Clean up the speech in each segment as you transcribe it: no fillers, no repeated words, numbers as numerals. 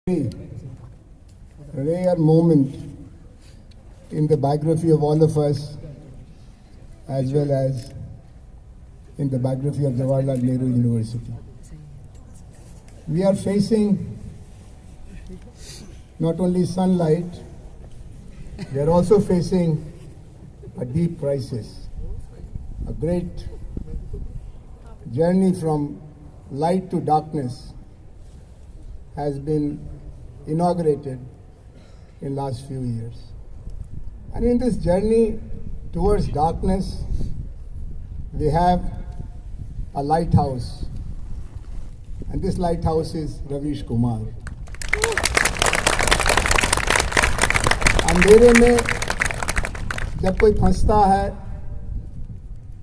A rare moment in the biography of all of us, as well as in the biography of Jawaharlal Nehru University. We are facing not only sunlight, we are also facing a deep crisis, a great journey from light to darkness has been inaugurated in last few years. And in this journey towards darkness, we have a lighthouse. And this lighthouse is Ravish Kumar. अंधेरे में जब कोई फंसता है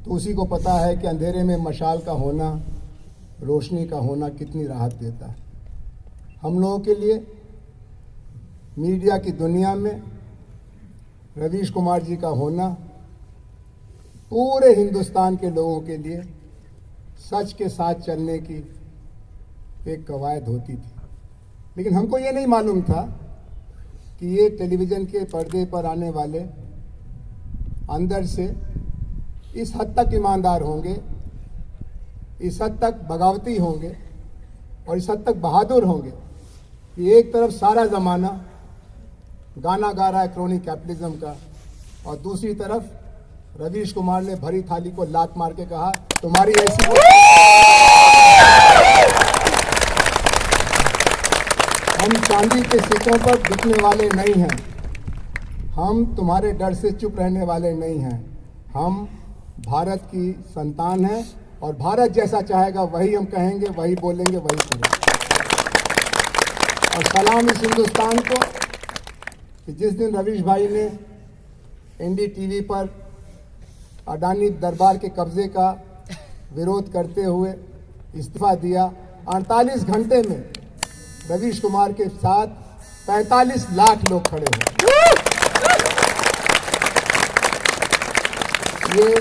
तो उसी को पता है कि अंधेरे में मशाल का होना, रोशनी का होना कितनी राहत देता है। हम लोगों के लिए मीडिया की दुनिया में रवीश कुमार जी का होना पूरे हिंदुस्तान के लोगों के लिए सच के साथ चलने की एक कवायद होती थी। लेकिन हमको ये नहीं मालूम था कि ये टेलीविज़न के पर्दे पर आने वाले अंदर से इस हद तक ईमानदार होंगे, इस हद तक बगावती होंगे और इस हद तक बहादुर होंगे कि एक तरफ सारा ज़माना गाना गा रहा है क्रोनी कैपिटलिज्म का और दूसरी तरफ रवीश कुमार ने भरी थाली को लात मार के कहा तुम्हारी ऐसी हम चांदी के सिक्कों पर बिकने वाले नहीं हैं, हम तुम्हारे डर से चुप रहने वाले नहीं हैं, हम भारत की संतान हैं और भारत जैसा चाहेगा वही हम कहेंगे, वही बोलेंगे, वही करेंगे। और सलाम इस हिंदुस्तान को कि जिस दिन रवीश भाई ने एनडीटीवी पर अडानी दरबार के कब्जे का विरोध करते हुए इस्तीफा दिया, 48 घंटे में रवीश कुमार के साथ 45 लाख लोग खड़े हैं। ये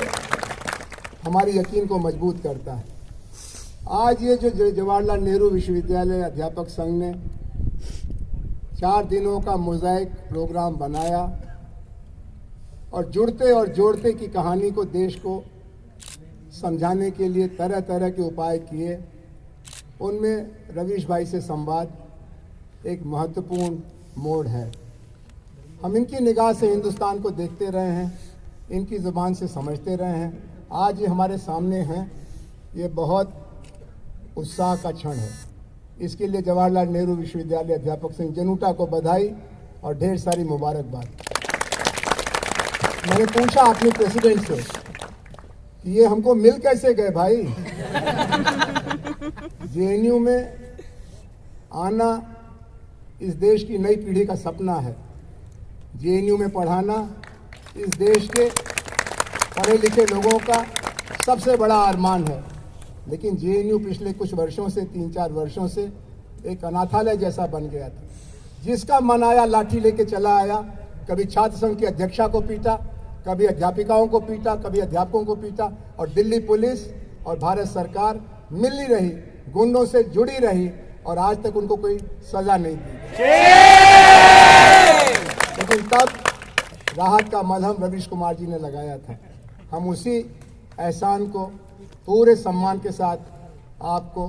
हमारी यकीन को मजबूत करता है। आज ये जो जवाहरलाल नेहरू विश्वविद्यालय अध्यापक संघ ने 4 दिनों का मोज़ाइक प्रोग्राम बनाया और जुड़ते और जोड़ते की कहानी को देश को समझाने के लिए तरह तरह के उपाय किए, उनमें रवीश भाई से संवाद एक महत्वपूर्ण मोड़ है। हम इनकी निगाह से हिंदुस्तान को देखते रहे हैं, इनकी ज़ुबान से समझते रहे हैं। आज ये हमारे सामने हैं, ये बहुत उत्साह का क्षण है। इसके लिए जवाहरलाल नेहरू विश्वविद्यालय अध्यापक संघ जनुटा को बधाई और ढेर सारी मुबारकबाद। मैंने पूछा अपने प्रेसिडेंट से कि ये हमको मिल कैसे गए भाई। जेएनयू में आना इस देश की नई पीढ़ी का सपना है। जेएनयू में पढ़ाना इस देश के पढ़े लिखे लोगों का सबसे बड़ा अरमान है। लेकिन जेएनयू पिछले कुछ वर्षों से 3-4 वर्षों से एक अनाथालय जैसा बन गया था। जिसका मन आया लाठी लेके चला आया, कभी छात्र संघ की अध्यक्षा को पीटा, कभी अध्यापिकाओं को पीटा, कभी अध्यापकों को पीटा और दिल्ली पुलिस और भारत सरकार मिली रही, गुंडों से जुड़ी रही और आज तक उनको कोई सजा नहीं दी। लेकिन तब राहत का मलहम रवीश कुमार जी ने लगाया था। हम उसी एहसान को पूरे सम्मान के साथ आपको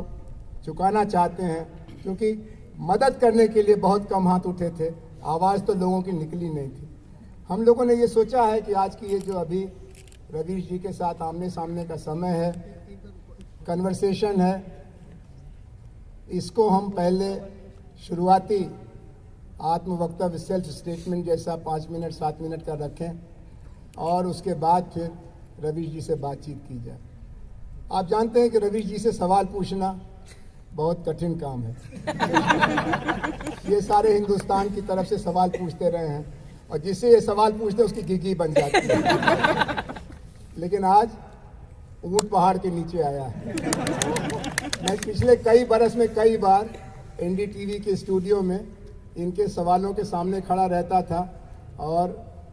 चुकाना चाहते हैं, क्योंकि मदद करने के लिए बहुत कम हाथ उठे थे, आवाज़ तो लोगों की निकली नहीं थी। हम लोगों ने ये सोचा है कि आज की ये जो अभी रवीश जी के साथ आमने सामने का समय है, कन्वर्सेशन है, इसको हम पहले शुरुआती आत्मवक्तव्य सेल्फ स्टेटमेंट जैसा 5 मिनट 7 मिनट का रखें और उसके बाद फिर रवीश जी से बातचीत की जाए। आप जानते हैं कि रवीश जी से सवाल पूछना बहुत कठिन काम है। ये सारे हिंदुस्तान की तरफ से सवाल पूछते रहे हैं और जिससे ये सवाल पूछते हैं उसकी घिघी बन जाती है। लेकिन आज ऊंट पहाड़ के नीचे आया है। मैं पिछले कई बरस में कई बार एनडीटीवी के स्टूडियो में इनके सवालों के सामने खड़ा रहता था और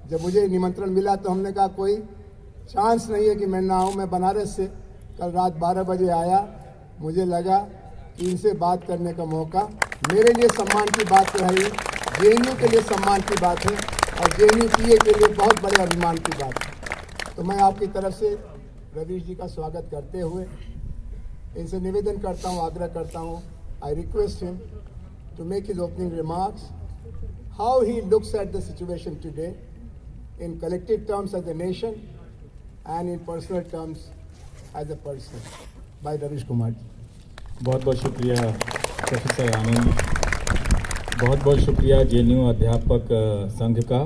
जब मुझे निमंत्रण मिला तो हमने कहा कोई चांस नहीं है कि मैं ना आऊँ। मैं बनारस से कल रात 12 बजे आया, मुझे लगा कि इनसे बात करने का मौका मेरे लिए सम्मान की बात तो है, जेएनयू के लिए सम्मान की बात है और जेएनयू पीए के लिए बहुत बड़े अभिमान की बात है। तो मैं आपकी तरफ से रवीश जी का स्वागत करते हुए इनसे निवेदन करता हूँ, आग्रह करता हूँ, I request him to make his opening remarks, how he looks at the situation today in collective terms as a nation and in personal terms as a person. By Ravish Kumar ji. बहुत बहुत शुक्रिया professor आनंद, बहुत बहुत शुक्रिया JNU अध्यापक संघ का,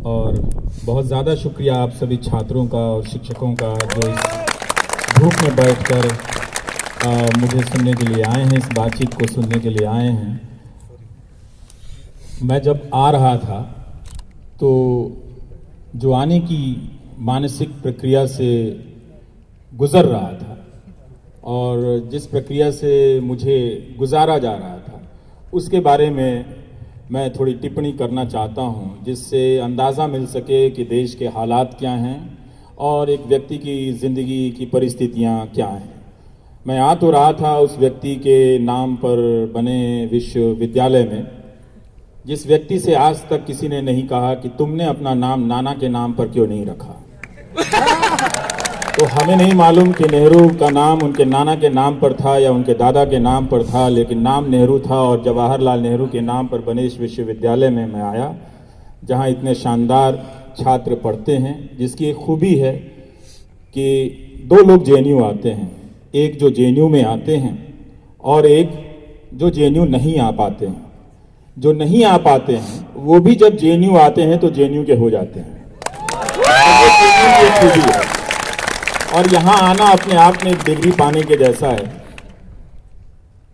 और बहुत ज़्यादा शुक्रिया आप सभी छात्रों का और शिक्षकों का जो इस धूप में बैठकर मुझे सुनने के लिए आए हैं, इस बातचीत को सुनने के लिए आए हैं। मैं जब आ रहा था तो जो आने की मानसिक प्रक्रिया से गुज़र रहा था और जिस प्रक्रिया से मुझे गुजारा जा रहा था उसके बारे में मैं थोड़ी टिप्पणी करना चाहता हूं, जिससे अंदाज़ा मिल सके कि देश के हालात क्या हैं और एक व्यक्ति की ज़िंदगी की परिस्थितियां क्या हैं। मैं आ तो रहा था उस व्यक्ति के नाम पर बने विश्वविद्यालय में, जिस व्यक्ति से आज तक किसी ने नहीं कहा कि तुमने अपना नाम नाना के नाम पर क्यों नहीं रखा। तो हमें नहीं मालूम कि नेहरू का नाम उनके नाना के नाम पर था या उनके दादा के नाम पर था, लेकिन नाम नेहरू था और जवाहरलाल नेहरू के नाम पर बने इस विश्वविद्यालय में मैं आया, जहां इतने शानदार छात्र पढ़ते हैं, जिसकी एक खूबी है कि दो लोग जेएनयू आते हैं, एक जो जेएनयू में आते हैं और एक जो जेएनयू नहीं आ पाते हैं। जो नहीं आ पाते हैं वो भी जब जेएनयू आते हैं तो जेएनयू के हो जाते हैं, और यहाँ आना अपने आप में डिग्री पाने के जैसा है।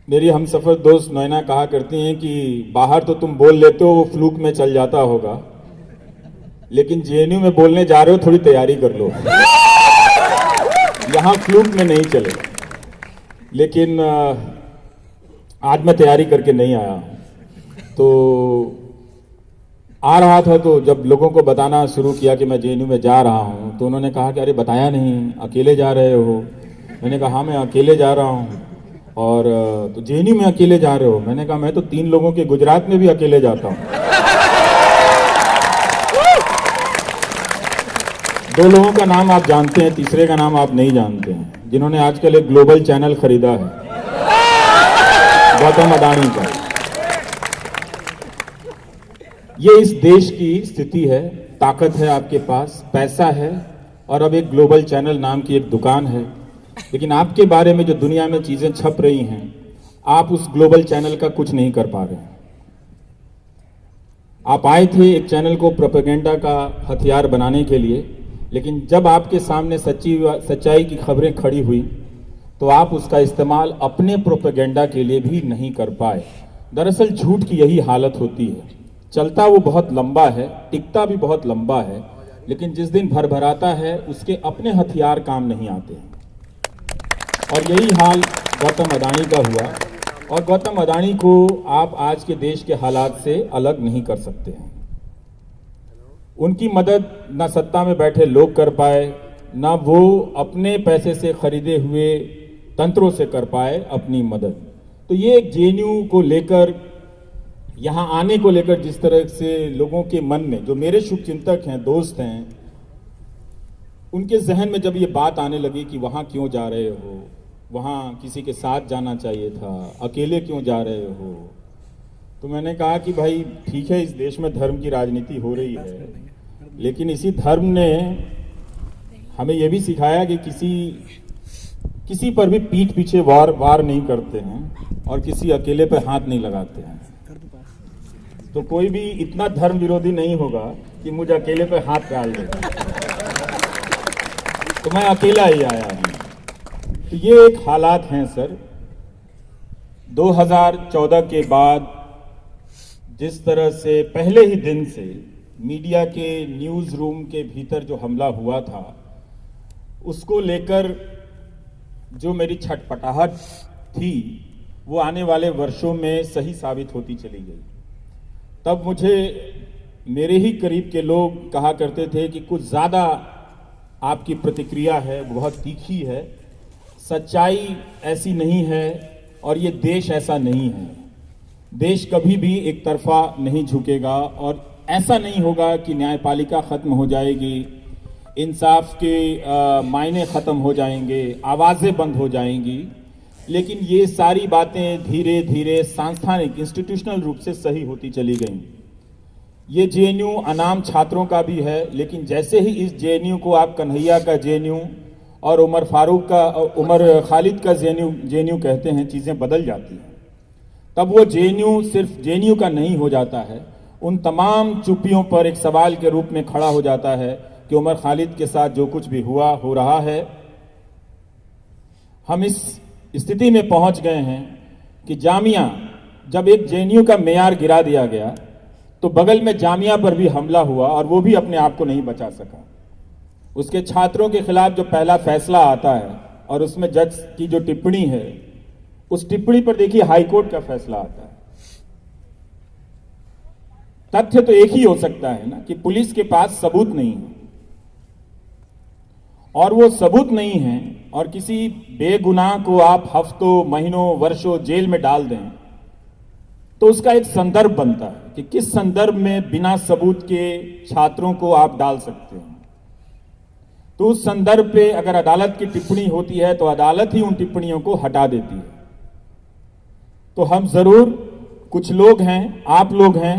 मेरी हमसफर दोस्त नैना कहा करती हैं कि बाहर तो तुम बोल लेते हो, वो फ्लूक में चल जाता होगा, लेकिन जेएनयू में बोलने जा रहे हो, थोड़ी तैयारी कर लो, यहाँ फ्लूक में नहीं चलेगा। लेकिन आज मैं तैयारी करके नहीं आया, तो आ रहा था तो जब लोगों को बताना शुरू किया कि मैं जेएनयू में जा रहा हूं, तो उन्होंने कहा कि अरे बताया नहीं, अकेले जा रहे हो। मैंने कहा हाँ मैं अकेले जा रहा हूं। और तो जेएनयू में अकेले जा रहे हो? मैंने कहा मैं तो 3 लोगों के गुजरात में भी अकेले जाता हूं। 2 लोगों का नाम आप जानते हैं, तीसरे का नाम आप नहीं जानते हैं, जिन्होंने आजकल एक ग्लोबल चैनल खरीदा है, गौतम अडानी का। ये इस देश की स्थिति है, ताकत है आपके पास, पैसा है और अब एक ग्लोबल चैनल नाम की एक दुकान है, लेकिन आपके बारे में जो दुनिया में चीजें छप रही हैं, आप उस ग्लोबल चैनल का कुछ नहीं कर पा रहे हैं। आप आए थे एक चैनल को प्रोपेगेंडा का हथियार बनाने के लिए, लेकिन जब आपके सामने सच्चाई की खबरें खड़ी हुई तो आप उसका इस्तेमाल अपने प्रोपेगेंडा के लिए भी नहीं कर पाए। दरअसल झूठ की यही हालत होती है, चलता वो बहुत लंबा है, टिकता भी बहुत लंबा है, लेकिन जिस दिन भरभराता है उसके अपने हथियार काम नहीं आते हैं। और यही हाल गौतम अडानी का हुआ, और गौतम अडानी को आप आज के देश के हालात से अलग नहीं कर सकते हैं। उनकी मदद ना सत्ता में बैठे लोग कर पाए, ना वो अपने पैसे से खरीदे हुए तंत्रों से कर पाए अपनी मदद। तो ये एक जेएनयू को लेकर, यहाँ आने को लेकर जिस तरह से लोगों के मन में, जो मेरे शुभचिंतक हैं, दोस्त हैं, उनके जहन में जब ये बात आने लगी कि वहाँ क्यों जा रहे हो, वहाँ किसी के साथ जाना चाहिए था, अकेले क्यों जा रहे हो, तो मैंने कहा कि भाई ठीक है, इस देश में धर्म की राजनीति हो रही है, लेकिन इसी धर्म ने हमें यह भी सिखाया कि किसी पर भी पीठ पीछे वार नहीं करते हैं और किसी अकेले पर हाथ नहीं लगाते हैं। तो कोई भी इतना धर्म विरोधी नहीं होगा कि मुझे अकेले पे हाथ डाल दे। तो मैं अकेला ही आया हूं। तो ये एक हालात हैं सर। 2014 के बाद जिस तरह से पहले ही दिन से मीडिया के न्यूज रूम के भीतर जो हमला हुआ था, उसको लेकर जो मेरी छटपटाहट थी वो आने वाले वर्षों में सही साबित होती चली गई। तब मुझे मेरे ही करीब के लोग कहा करते थे कि कुछ ज़्यादा आपकी प्रतिक्रिया है, बहुत तीखी है, सच्चाई ऐसी नहीं है और ये देश ऐसा नहीं है। देश कभी भी एक तरफा नहीं झुकेगा और ऐसा नहीं होगा कि न्यायपालिका खत्म हो जाएगी, इंसाफ के मायने खत्म हो जाएंगे, आवाजें बंद हो जाएंगी। लेकिन ये सारी बातें धीरे धीरे सांस्थानिक इंस्टीट्यूशनल रूप से सही होती चली गई। ये जेएनयू अनाम छात्रों का भी है, लेकिन जैसे ही इस जेएनयू को आप कन्हैया का जेएनयू और उमर खालिद का जेएनयू कहते हैं, चीजें बदल जाती हैं। तब वो जेएनयू सिर्फ जेएनयू का नहीं हो जाता है, उन तमाम चुप्पियों पर एक सवाल के रूप में खड़ा हो जाता है कि उमर खालिद के साथ जो कुछ भी हुआ हो रहा है। हम इस स्थिति में पहुंच गए हैं कि जामिया, जब एक जेएनयू का मेयार गिरा दिया गया तो बगल में जामिया पर भी हमला हुआ और वो भी अपने आप को नहीं बचा सका। उसके छात्रों के खिलाफ जो पहला फैसला आता है और उसमें जज की जो टिप्पणी है, उस टिप्पणी पर देखिए हाईकोर्ट का फैसला आता है। तथ्य तो एक ही हो सकता है ना कि पुलिस के पास सबूत नहीं है, और वो सबूत नहीं है और किसी बेगुनाह को आप हफ्तों, महीनों, वर्षों जेल में डाल दें तो उसका एक संदर्भ बनता है कि किस संदर्भ में बिना सबूत के छात्रों को आप डाल सकते हैं। तो उस संदर्भ पे अगर अदालत की टिप्पणी होती है तो अदालत ही उन टिप्पणियों को हटा देती है। तो हम जरूर, कुछ लोग हैं, आप लोग हैं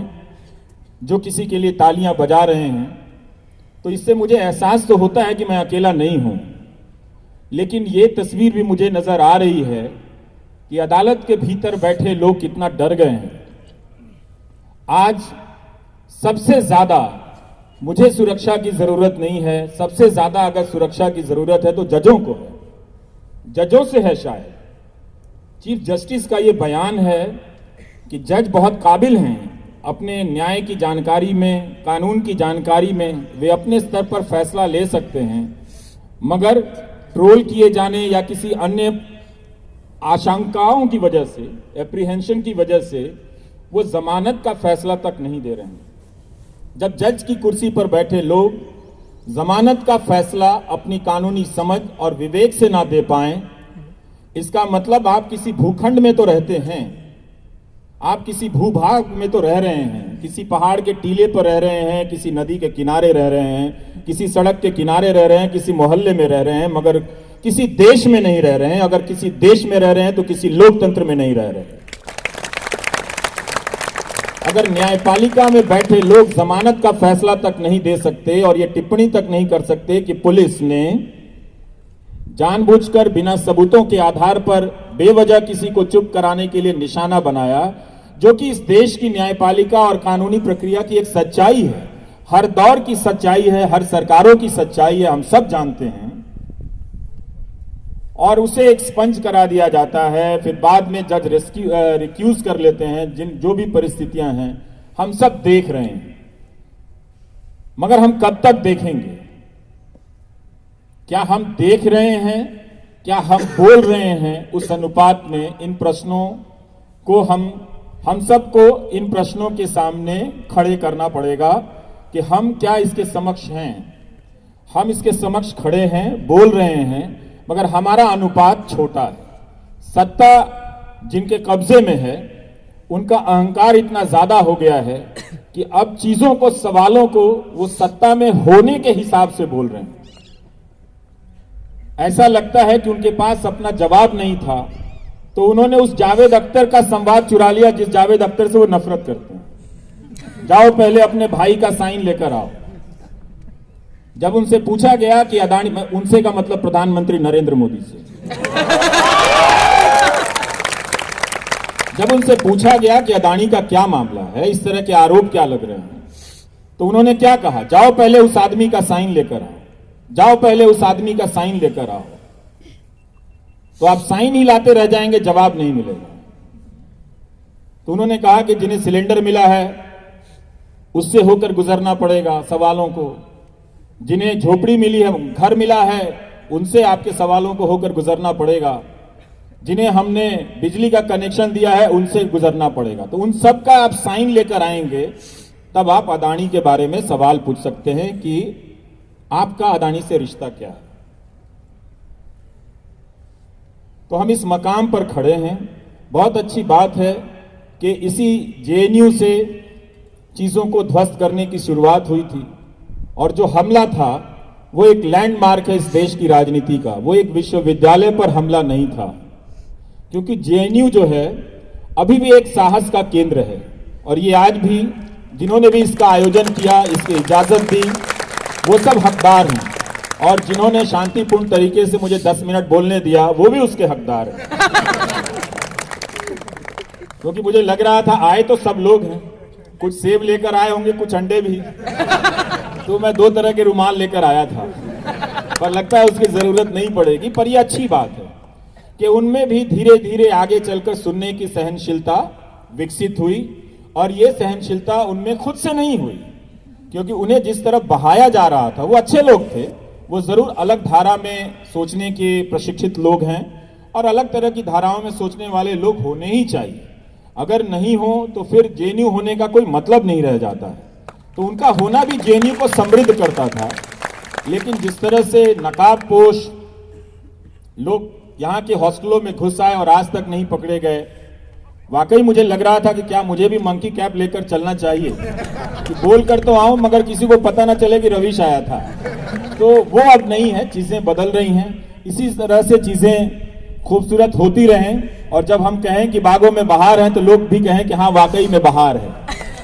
जो किसी के लिए तालियां बजा रहे हैं, तो इससे मुझे एहसास तो होता है कि मैं अकेला नहीं हूं। लेकिन ये तस्वीर भी मुझे नजर आ रही है कि अदालत के भीतर बैठे लोग कितना डर गए हैं। आज सबसे ज्यादा मुझे सुरक्षा की जरूरत नहीं है, सबसे ज्यादा अगर सुरक्षा की जरूरत है तो जजों को है, जजों से है शायद। चीफ जस्टिस का यह बयान है कि जज बहुत काबिल हैं, अपने न्याय की जानकारी में, कानून की जानकारी में वे अपने स्तर पर फैसला ले सकते हैं, मगर ट्रोल किए जाने या किसी अन्य आशंकाओं की वजह से, एप्रीहेंशन की वजह से वो जमानत का फैसला तक नहीं दे रहे हैं। जब जज की कुर्सी पर बैठे लोग जमानत का फैसला अपनी कानूनी समझ और विवेक से ना दे पाएं, इसका मतलब आप किसी भूखंड में तो रहते हैं, आप किसी भूभाग में तो रह रहे हैं, किसी पहाड़ के टीले पर रह रहे हैं, किसी नदी के किनारे रह रहे हैं, किसी सड़क के किनारे रह रहे हैं, किसी मोहल्ले में रह रहे हैं, मगर किसी देश में नहीं रह रहे हैं। अगर किसी देश में रह रहे हैं तो किसी लोकतंत्र में नहीं रह रहे हैं। अगर न्यायपालिका में बैठे लोग जमानत का फैसला तक नहीं दे सकते और ये टिप्पणी तक नहीं कर सकते कि पुलिस ने जानबूझकर बिना सबूतों के आधार पर बेवजह किसी को चुप कराने के लिए निशाना बनाया, जो कि इस देश की न्यायपालिका और कानूनी प्रक्रिया की एक सच्चाई है, हर दौर की सच्चाई है, हर सरकारों की सच्चाई है, हम सब जानते हैं, और उसे एक स्पंज करा दिया जाता है। फिर बाद में जज रिक्यूज कर लेते हैं। जो भी परिस्थितियां हैं हम सब देख रहे हैं, मगर हम कब तक देखेंगे? क्या हम देख रहे हैं? क्या हम बोल रहे हैं? उस अनुपात में इन प्रश्नों को हम सबको इन प्रश्नों के सामने खड़े करना पड़ेगा कि हम क्या इसके समक्ष हैं। हम इसके समक्ष खड़े हैं, बोल रहे हैं, मगर हमारा अनुपात छोटा है। सत्ता जिनके कब्जे में है उनका अहंकार इतना ज्यादा हो गया है कि अब चीजों को, सवालों को वो सत्ता में होने के हिसाब से बोल रहे हैं। ऐसा लगता है कि उनके पास अपना जवाब नहीं था, तो उन्होंने उस जावेद अख्तर का संवाद चुरा लिया जिस जावेद अख्तर से वो नफरत करते हैं। जाओ पहले अपने भाई का साइन लेकर आओ। जब उनसे पूछा गया कि अदानी, उनसे का मतलब प्रधानमंत्री नरेंद्र मोदी से, जब उनसे पूछा गया कि अदानी का क्या मामला है, इस तरह के आरोप क्या लग रहे हैं, तो उन्होंने क्या कहा? जाओ पहले उस आदमी का साइन लेकर आओ, जाओ पहले उस आदमी का साइन लेकर आओ। तो आप साइन ही लाते रह जाएंगे, जवाब नहीं मिलेगा। तो उन्होंने कहा कि जिन्हें सिलेंडर मिला है उससे होकर गुजरना पड़ेगा सवालों को, जिन्हें झोपड़ी मिली है, घर मिला है, उनसे आपके सवालों को होकर गुजरना पड़ेगा, जिन्हें हमने बिजली का कनेक्शन दिया है उनसे गुजरना पड़ेगा। तो उन सब का आप साइन लेकर आएंगे, तब आप अदानी के बारे में सवाल पूछ सकते हैं कि आपका अदानी से रिश्ता क्या है। तो हम इस मकाम पर खड़े हैं। बहुत अच्छी बात है कि इसी जेएनयू से चीज़ों को ध्वस्त करने की शुरुआत हुई थी, और जो हमला था वो एक लैंडमार्क है इस देश की राजनीति का। वो एक विश्वविद्यालय पर हमला नहीं था, क्योंकि जेएनयू जो है अभी भी एक साहस का केंद्र है, और ये आज भी जिन्होंने भी इसका आयोजन किया, इसकी इजाजत दी, वो सब हकदार हैं, और जिन्होंने शांतिपूर्ण तरीके से मुझे 10 मिनट बोलने दिया वो भी उसके हकदार हैं। क्योंकि मुझे लग रहा था आए तो सब लोग हैं, कुछ सेब लेकर आए होंगे, कुछ अंडे भी, तो मैं 2 तरह के रुमाल लेकर आया था, पर लगता है उसकी जरूरत नहीं पड़ेगी। पर यह अच्छी बात है कि उनमें भी धीरे धीरे आगे चलकर सुनने की सहनशीलता विकसित हुई, और ये सहनशीलता उनमें खुद से नहीं हुई, क्योंकि उन्हें जिस तरफ बहाया जा रहा था, वो अच्छे लोग थे, वो जरूर अलग धारा में सोचने के प्रशिक्षित लोग हैं, और अलग तरह की धाराओं में सोचने वाले लोग होने ही चाहिए। अगर नहीं हो तो फिर जेएनयू होने का कोई मतलब नहीं रह जाता है। तो उनका होना भी जेएनयू को समृद्ध करता था। लेकिन जिस तरह से नकाबपोश लोग यहाँ के हॉस्टलों में घुस आए और आज तक नहीं पकड़े गए, वाकई मुझे लग रहा था कि क्या मुझे भी मंकी कैप लेकर चलना चाहिए, कि बोल कर तो आऊं मगर किसी को पता ना चले कि रवीश आया था। तो वो अब नहीं है, चीजें बदल रही हैं। इसी तरह से चीजें खूबसूरत होती रहें, और जब हम कहें कि बागों में बहार है तो लोग भी कहें कि हाँ वाकई में बहार है,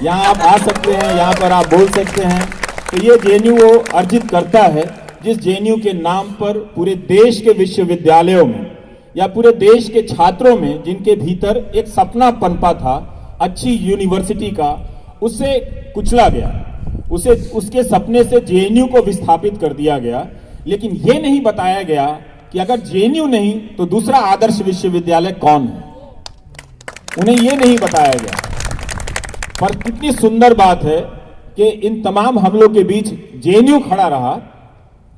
यहाँ आप आ सकते हैं, यहाँ पर आप बोल सकते हैं। तो ये जेएनयू वो अर्जित करता है जिस जेएनयू के नाम पर पूरे देश के विश्वविद्यालयों में या पूरे देश के छात्रों में, जिनके भीतर एक सपना पनपा था अच्छी यूनिवर्सिटी का, उसे कुचला गया, उसके सपने से जेएनयू को विस्थापित कर दिया गया। लेकिन ये नहीं बताया गया कि अगर जेएनयू नहीं तो दूसरा आदर्श विश्वविद्यालय कौन है, उन्हें ये नहीं बताया गया। पर कितनी सुंदर बात है कि इन तमाम हमलों के बीच जेएनयू खड़ा रहा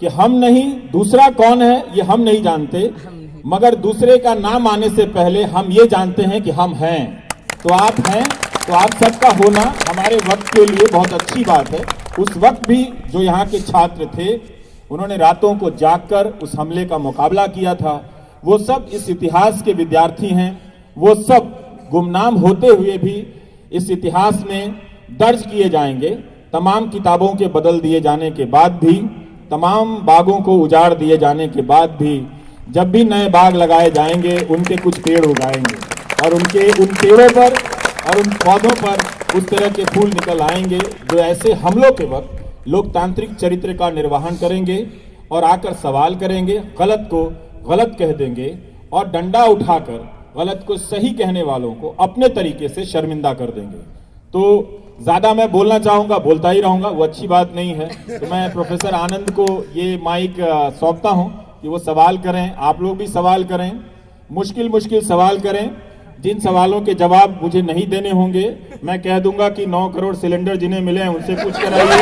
कि हम नहीं, दूसरा कौन है ये हम नहीं जानते, मगर दूसरे का नाम आने से पहले हम ये जानते हैं कि हम हैं। तो आप हैं, तो आप सबका होना हमारे वक्त के लिए बहुत अच्छी बात है। उस वक्त भी जो यहाँ के छात्र थे, उन्होंने रातों को जागकर उस हमले का मुकाबला किया था, वो सब इस इतिहास के विद्यार्थी हैं। वो सब गुमनाम होते हुए भी इस इतिहास में दर्ज किए जाएंगे। तमाम किताबों के बदल दिए जाने के बाद भी, तमाम बागों को उजाड़ दिए जाने के बाद भी, जब भी नए बाग लगाए जाएंगे उनके कुछ पेड़ उगाएंगे, और उन पेड़ों पर और उन पौधों पर उस तरह के फूल निकल आएंगे जो ऐसे हमलों के वक्त लोकतांत्रिक चरित्र का निर्वहन करेंगे और आकर सवाल करेंगे, गलत को गलत कह देंगे, और डंडा उठाकर गलत को सही कहने वालों को अपने तरीके से शर्मिंदा कर देंगे। तो ज्यादा मैं बोलना चाहूंगा, बोलता ही रहूंगा, वो अच्छी बात नहीं है। तो मैं प्रोफेसर आनंद को ये माइक सौंपता हूं कि वो सवाल करें, आप लोग भी सवाल करें, मुश्किल सवाल करें। जिन सवालों के जवाब मुझे नहीं देने होंगे, मैं कह दूंगा कि 9 करोड़ सिलेंडर जिन्हें मिले हैं उनसे पूछ कराइए,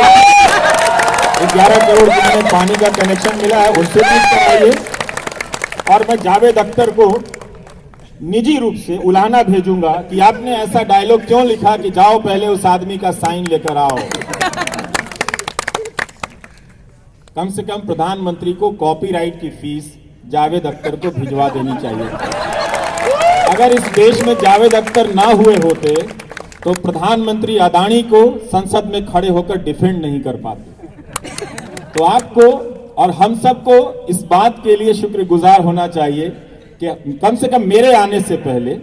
11 करोड़ जिन्हें पानी का कनेक्शन मिला है उनसे पूछ कराइए, और मैं जावेद अख्तर को निजी रूप से उलाहना भेजूंगा कि आपने ऐसा डायलॉग क्यों लिखा कि जाओ पहले उस आदमी का साइन लेकर आओ। कम से कम प्रधानमंत्री को कॉपीराइट की फीस जावेद अख्तर को भिजवा देनी चाहिए। अगर इस देश में जावेद अख्तर ना हुए होते तो प्रधानमंत्री अदानी को संसद में खड़े होकर डिफेंड नहीं कर पाते। तो आपको और हम सबको इस बात के लिए शुक्रगुजार होना चाहिए कि कम से कम मेरे आने से पहले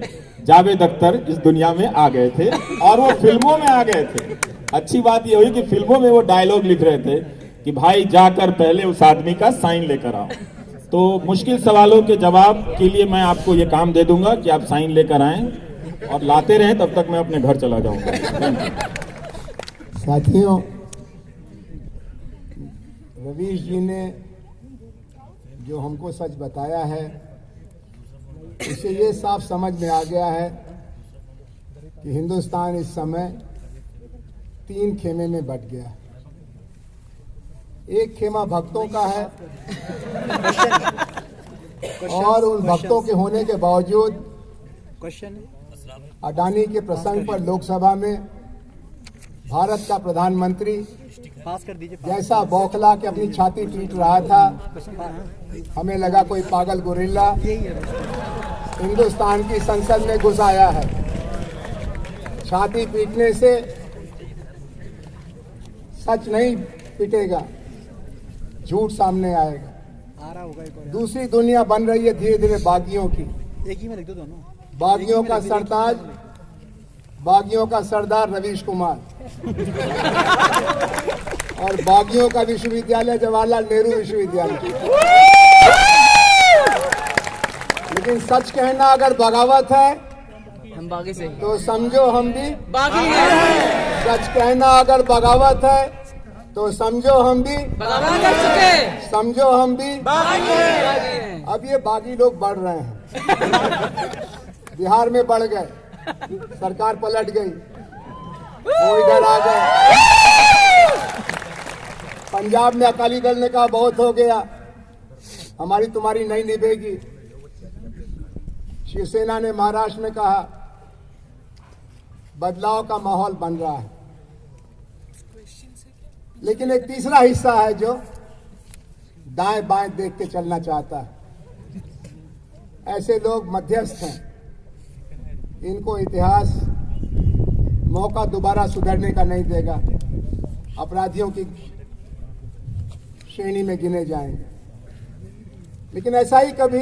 जावेद अख्तर इस दुनिया में आ गए थे, और वो फिल्मों में आ गए थे। अच्छी बात ये हुई कि फिल्मों में वो डायलॉग लिख रहे थे कि भाई जाकर पहले उस आदमी का साइन लेकर आओ। तो मुश्किल सवालों के जवाब के लिए मैं आपको ये काम दे दूंगा कि आप साइन लेकर आएं और लाते रहें, तब तक मैं अपने घर चला जाऊंगा। साथियों, रवीश जी ने जो हमको सच बताया है, उससे ये साफ समझ में आ गया है कि हिंदुस्तान इस समय 3 खेमे में बट गया है। एक खेमा भक्तों का है, और उन भक्तों के होने के बावजूद अडानी के प्रसंग पर लोकसभा में भारत का प्रधानमंत्री जैसा बौखला के अपनी छाती पीट रहा था, हमें लगा कोई पागल गोरिल्ला हिंदुस्तान की संसद में घुस आया है। छाती पीटने से सच नहीं पिटेगा, झूठ सामने आएगा। आ रहा होगा एक और। दूसरी दुनिया बन रही है धीरे धीरे बागियों की। एक ही में लिख दो दोनों। बागियों का सरताज, बागियों का सरदार रवीश कुमार और बागियों का विश्वविद्यालय जवाहरलाल नेहरू विश्वविद्यालय। लेकिन सच कहना अगर बगावत है हम बागी से तो समझो हम भी बागी हैं। सच कहना अगर बगावत है तो समझो हम भी बगावत कर चुके, समझो हम भी। बागी हैं। अब ये बागी लोग बढ़ रहे हैं, बिहार में बढ़ गए, सरकार पलट गई, वो इधर आ गए। पंजाब में अकाली दल ने कहा बहुत हो गया, हमारी तुम्हारी नहीं निभेगी। शिवसेना ने महाराष्ट्र में कहा बदलाव का माहौल बन रहा है। लेकिन एक तीसरा हिस्सा है जो दाएं बाएं देख के चलना चाहता है। ऐसे लोग मध्यस्थ हैं, इनको इतिहास मौका दोबारा सुधरने का नहीं देगा, अपराधियों की श्रेणी में गिने जाएंगे। लेकिन ऐसा ही कभी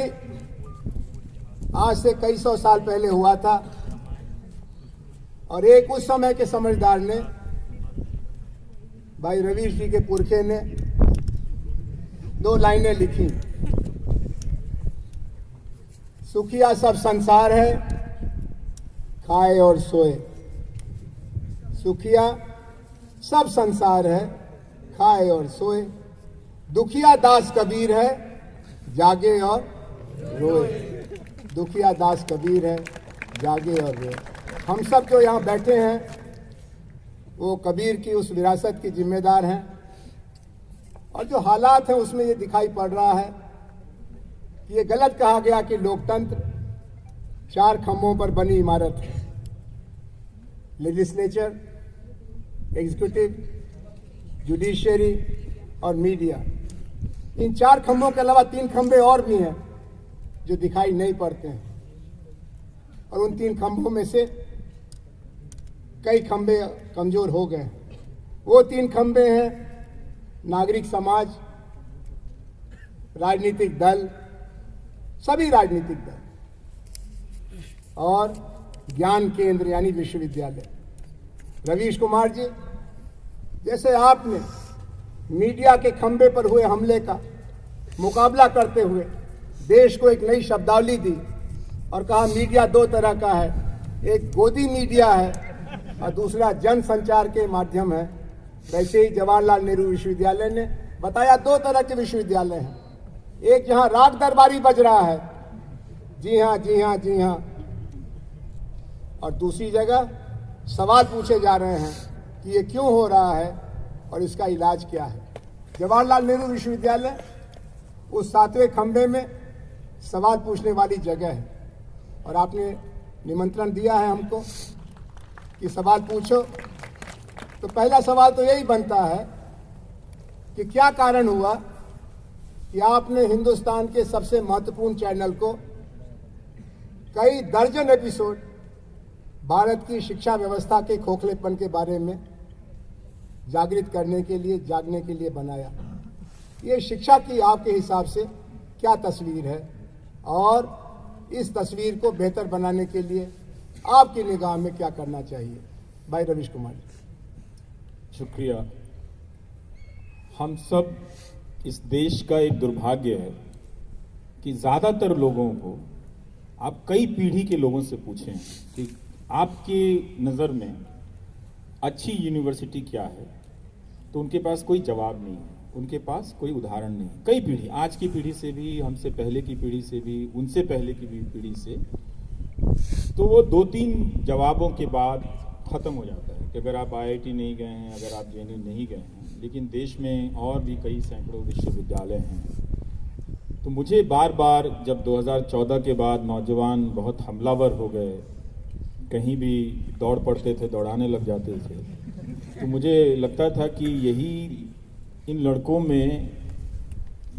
आज से कई सौ साल पहले हुआ था और एक उस समय के समझदार ने, भाई रवीश जी के पुरखे ने, दो लाइनें लिखी। सुखिया सब संसार है, खाए और सोए। सुखिया सब संसार है, खाए और सोए। दुखिया दास कबीर है, जागे और रोए। दुखिया दास कबीर है, जागे और रोए। हम सब जो यहाँ बैठे हैं वो कबीर की उस विरासत की जिम्मेदार हैं और जो हालात हैं उसमें ये दिखाई पड़ रहा है कि ये गलत कहा गया कि लोकतंत्र चार खंभों पर बनी इमारत है। लेजिस्लेचर, एग्जीक्यूटिव, जुडिशियरी और मीडिया। इन चार खंभों के अलावा तीन खंभे और भी हैं जो दिखाई नहीं पड़ते हैं और उन तीन खंभों में से कई खंभे कमजोर हो गए। वो तीन खंभे हैं नागरिक समाज, राजनीतिक दल, सभी राजनीतिक दल और ज्ञान केंद्र यानी विश्वविद्यालय। रवीश कुमार जी, जैसे आपने मीडिया के खंभे पर हुए हमले का मुकाबला करते हुए देश को एक नई शब्दावली दी और कहा मीडिया दो तरह का है, एक गोदी मीडिया है और दूसरा जन संचार के माध्यम है, वैसे ही जवाहरलाल नेहरू विश्वविद्यालय ने बताया दो तरह के विश्वविद्यालय हैं। एक जहां राग दरबारी बज रहा है, जी हां जी हां जी हां, और दूसरी जगह सवाल पूछे जा रहे हैं कि ये क्यों हो रहा है और इसका इलाज क्या है। जवाहरलाल नेहरू विश्वविद्यालय उस सातवें खंभे में सवाल पूछने वाली जगह है और आपने निमंत्रण दिया है हमको कि सवाल पूछो। तो पहला सवाल तो यही बनता है कि क्या कारण हुआ कि आपने हिंदुस्तान के सबसे महत्वपूर्ण चैनल को कई दर्जन एपिसोड भारत की शिक्षा व्यवस्था के खोखलेपन के बारे में जागृत करने के लिए, जागने के लिए बनाया। ये शिक्षा की आपके हिसाब से क्या तस्वीर है और इस तस्वीर को बेहतर बनाने के लिए आपकी निगाह में क्या करना चाहिए? भाई रवीश कुमार जी। शुक्रिया। हम सब, इस देश का एक दुर्भाग्य है कि ज़्यादातर लोगों को आप कई पीढ़ी के लोगों से पूछें कि आपके नज़र में अच्छी यूनिवर्सिटी क्या है, तो उनके पास कोई जवाब नहीं है, उनके पास कोई उदाहरण नहीं। कई पीढ़ी, आज की पीढ़ी से भी, हमसे पहले की पीढ़ी से भी, उनसे पहले की भी पीढ़ी से, तो वो दो तीन जवाबों के बाद ख़त्म हो जाता है कि अगर आप IIT नहीं गए हैं, अगर आप JNU नहीं गए हैं। लेकिन देश में और भी कई सैकड़ों विश्वविद्यालय हैं। तो मुझे बार बार, जब 2014 के बाद नौजवान बहुत हमलावर हो गए, कहीं भी दौड़ पड़ते थे, दौड़ाने लग जाते थे, तो मुझे लगता था कि यही इन लड़कों में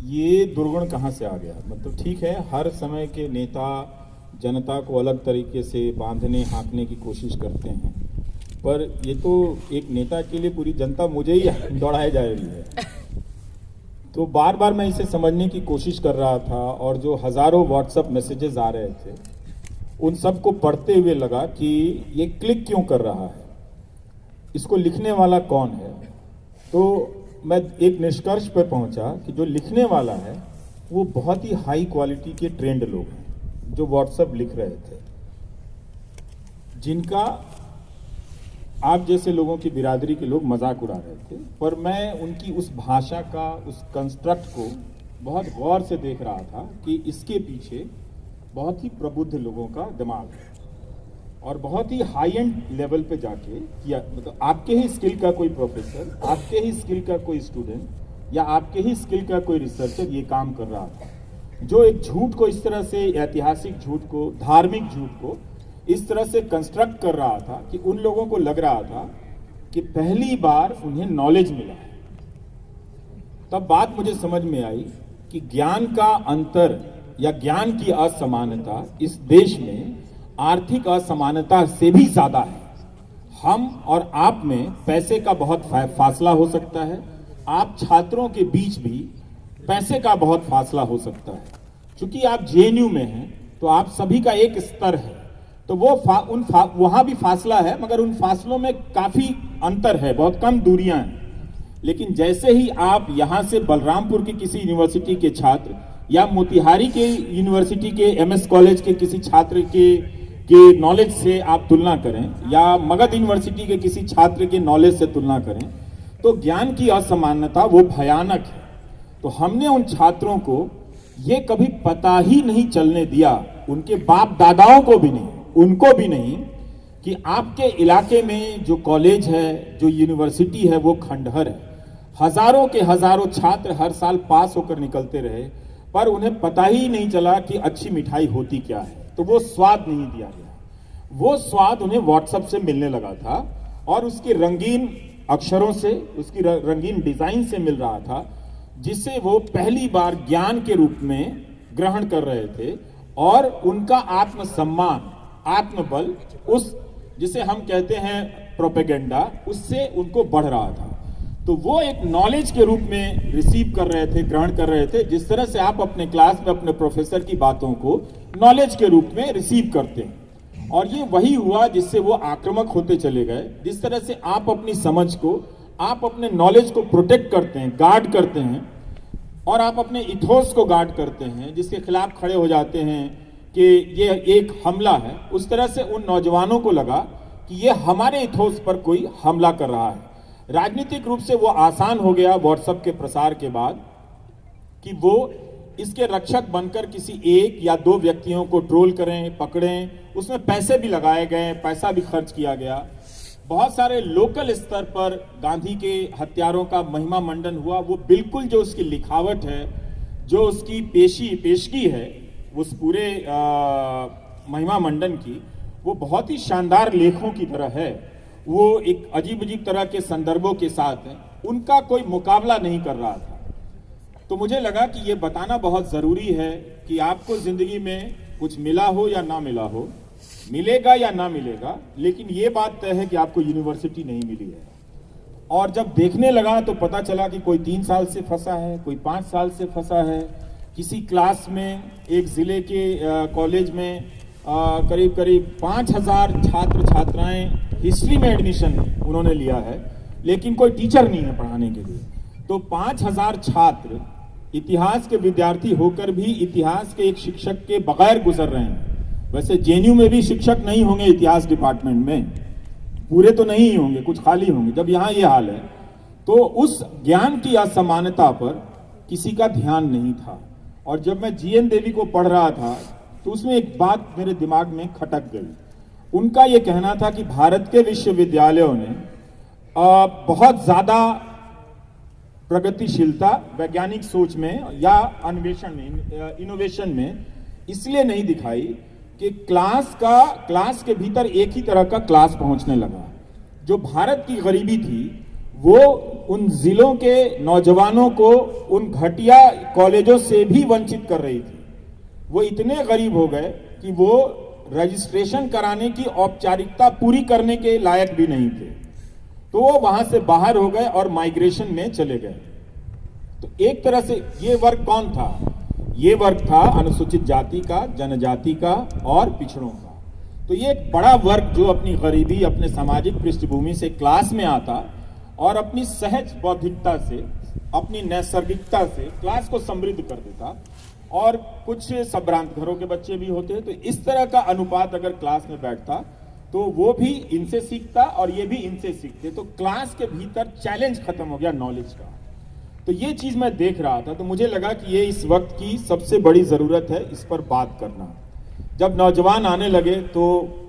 ये दुर्गुण कहाँ से आ गया। मतलब ठीक है, हर समय के नेता जनता को अलग तरीके से बांधने हाँकने की कोशिश करते हैं, पर ये तो एक नेता के लिए पूरी जनता मुझे ही दौड़ाए जा रही है। तो बार बार मैं इसे समझने की कोशिश कर रहा था और जो हजारों व्हाट्सएप मैसेजेस आ रहे थे उन सबको पढ़ते हुए लगा कि ये क्लिक क्यों कर रहा है, इसको लिखने वाला कौन है। तो मैं एक निष्कर्ष पर पहुंचा कि जो लिखने वाला है वो बहुत ही हाई क्वालिटी के ट्रेंड लोग हैं जो व्हाट्सएप लिख रहे थे, जिनका आप जैसे लोगों की बिरादरी के लोग मजाक उड़ा रहे थे। पर मैं उनकी उस भाषा का, उस कंस्ट्रक्ट को बहुत गौर से देख रहा था कि इसके पीछे बहुत ही प्रबुद्ध लोगों का दिमाग है और बहुत ही हाई एंड लेवल पे जाके किया, मतलब आपके ही स्किल का कोई प्रोफेसर, आपके ही स्किल का कोई स्टूडेंट या आपके ही स्किल का कोई रिसर्चर ये काम कर रहा था, जो एक झूठ को इस तरह से, ऐतिहासिक झूठ को, धार्मिक झूठ को इस तरह से कंस्ट्रक्ट कर रहा था कि उन लोगों को लग रहा था कि पहली बार उन्हें नॉलेज मिला है। तब बात मुझे समझ में आई कि ज्ञान का अंतर या ज्ञान की असमानता इस देश में आर्थिक असमानता से भी ज्यादा है। हम और आप में पैसे का बहुत फासला हो सकता है, आप छात्रों के बीच भी पैसे का बहुत फासला हो सकता है। क्योंकि आप जेएनयू में हैं तो आप सभी का एक स्तर है, तो वो वहां भी फासला है, मगर उन फासलों में काफी अंतर है, बहुत कम दूरियां हैं। लेकिन जैसे ही आप यहां से बलरामपुर की किसी यूनिवर्सिटी के छात्र या मोतिहारी के यूनिवर्सिटी के एमएस कॉलेज के किसी छात्र के नॉलेज से आप तुलना करें या मगध यूनिवर्सिटी के किसी छात्र के नॉलेज से तुलना करें, तो ज्ञान की असमानता वो भयानक है। तो हमने उन छात्रों को ये कभी पता ही नहीं चलने दिया, उनके बाप दादाओं को भी नहीं, उनको भी नहीं, कि आपके इलाके में जो कॉलेज है, जो यूनिवर्सिटी है, वो खंडहर है। हजारों के हजारों छात्र हर साल पास होकर निकलते रहे, पर उन्हें पता ही नहीं चला कि अच्छी मिठाई होती क्या है। तो वो स्वाद नहीं दिया गया, वो स्वाद उन्हें व्हाट्सएप से मिलने लगा था और उसके रंगीन अक्षरों से, उसकी रंगीन डिजाइन से मिल रहा था, जिसे वो पहली बार ज्ञान के रूप में ग्रहण कर रहे थे। और उनका आत्मसम्मान, आत्मबल, उस जिसे हम कहते हैं प्रोपेगेंडा, उससे उनको बढ़ रहा था। तो वो एक नॉलेज के रूप में रिसीव कर रहे थे, ग्रहण कर रहे थे, जिस तरह से आप अपने क्लास में अपने प्रोफेसर की बातों को नॉलेज के रूप में रिसीव करते हैं। और ये वही हुआ जिससे वो आक्रामक होते चले गए। जिस तरह से आप अपनी समझ को, आप अपने नॉलेज को प्रोटेक्ट करते हैं, गार्ड करते हैं, और आप अपने इथोस को गार्ड करते हैं, जिसके खिलाफ खड़े हो जाते हैं कि ये एक हमला है, उस तरह से उन नौजवानों को लगा कि ये हमारे इथोस पर कोई हमला कर रहा है। राजनीतिक रूप से वो आसान हो गया व्हाट्सएप के प्रसार के बाद कि वो इसके रक्षक बनकर किसी एक या दो व्यक्तियों को ट्रोल करें, पकड़ें। उसमें पैसे भी लगाए गए, पैसा भी खर्च किया गया। बहुत सारे लोकल स्तर पर गांधी के हत्यारों का महिमा मंडन हुआ। वो बिल्कुल जो उसकी लिखावट है, जो उसकी पेशगी है उस पूरे महिमा मंडन की, वो बहुत ही शानदार लेखों की तरह है। वो एक अजीब अजीब तरह के संदर्भों के साथ है, उनका कोई मुकाबला नहीं कर रहा था। तो मुझे लगा कि ये बताना बहुत जरूरी है कि आपको जिंदगी में कुछ मिला हो या ना मिला हो, मिलेगा या ना मिलेगा, लेकिन ये बात तय है कि आपको यूनिवर्सिटी नहीं मिली है। और जब देखने लगा तो पता चला कि कोई 3 साल से फंसा है, कोई 5 साल से फंसा है। किसी क्लास में, एक जिले के कॉलेज में करीब करीब 5000 छात्र छात्राएं हिस्ट्री में एडमिशन उन्होंने लिया है, लेकिन कोई टीचर नहीं है पढ़ाने के लिए। तो 5000 छात्र इतिहास के विद्यार्थी होकर भी इतिहास के एक शिक्षक के बगैर गुजर रहे हैं। वैसे जेएनयू में भी शिक्षक नहीं होंगे इतिहास डिपार्टमेंट में, पूरे तो नहीं होंगे, कुछ खाली होंगे। जब यहां ये हाल है तो उस ज्ञान की असमानता पर किसी का ध्यान नहीं था। और जब मैं जीएन देवी को पढ़ रहा था तो उसमें एक बात मेरे दिमाग में खटक गई। उनका यह कहना था कि भारत के विश्वविद्यालयों ने बहुत ज्यादा प्रगतिशीलता वैज्ञानिक सोच में या अन्वेषण में, इनोवेशन में इसलिए नहीं दिखाई कि क्लास के भीतर एक ही तरह का क्लास पहुंचने लगा। जो भारत की गरीबी थी वो उन जिलों के नौजवानों को उन घटिया कॉलेजों से भी वंचित कर रही थी। वो इतने गरीब हो गए कि वो रजिस्ट्रेशन कराने की औपचारिकता पूरी करने के लायक भी नहीं थे, तो वो वहां से बाहर हो गए और माइग्रेशन में चले गए। तो एक तरह से ये वर्ग कौन था? ये वर्ग था अनुसूचित जाति का, जनजाति का और पिछड़ों का। तो ये एक बड़ा वर्ग जो अपनी गरीबी, अपने सामाजिक पृष्ठभूमि से क्लास में आता और अपनी सहज बौद्धिकता से, अपनी नैसर्गिकता से क्लास को समृद्ध कर देता। और कुछ संभ्रांत घरों के बच्चे भी होते, तो इस तरह का अनुपात अगर क्लास में बैठता तो वो भी इनसे सीखता और ये भी इनसे सीखते, तो क्लास के भीतर चैलेंज खत्म हो गया नॉलेज का। तो ये चीज मैं देख रहा था, तो मुझे लगा कि ये इस वक्त की सबसे बड़ी जरूरत है इस पर बात करना। जब नौजवान आने लगे तो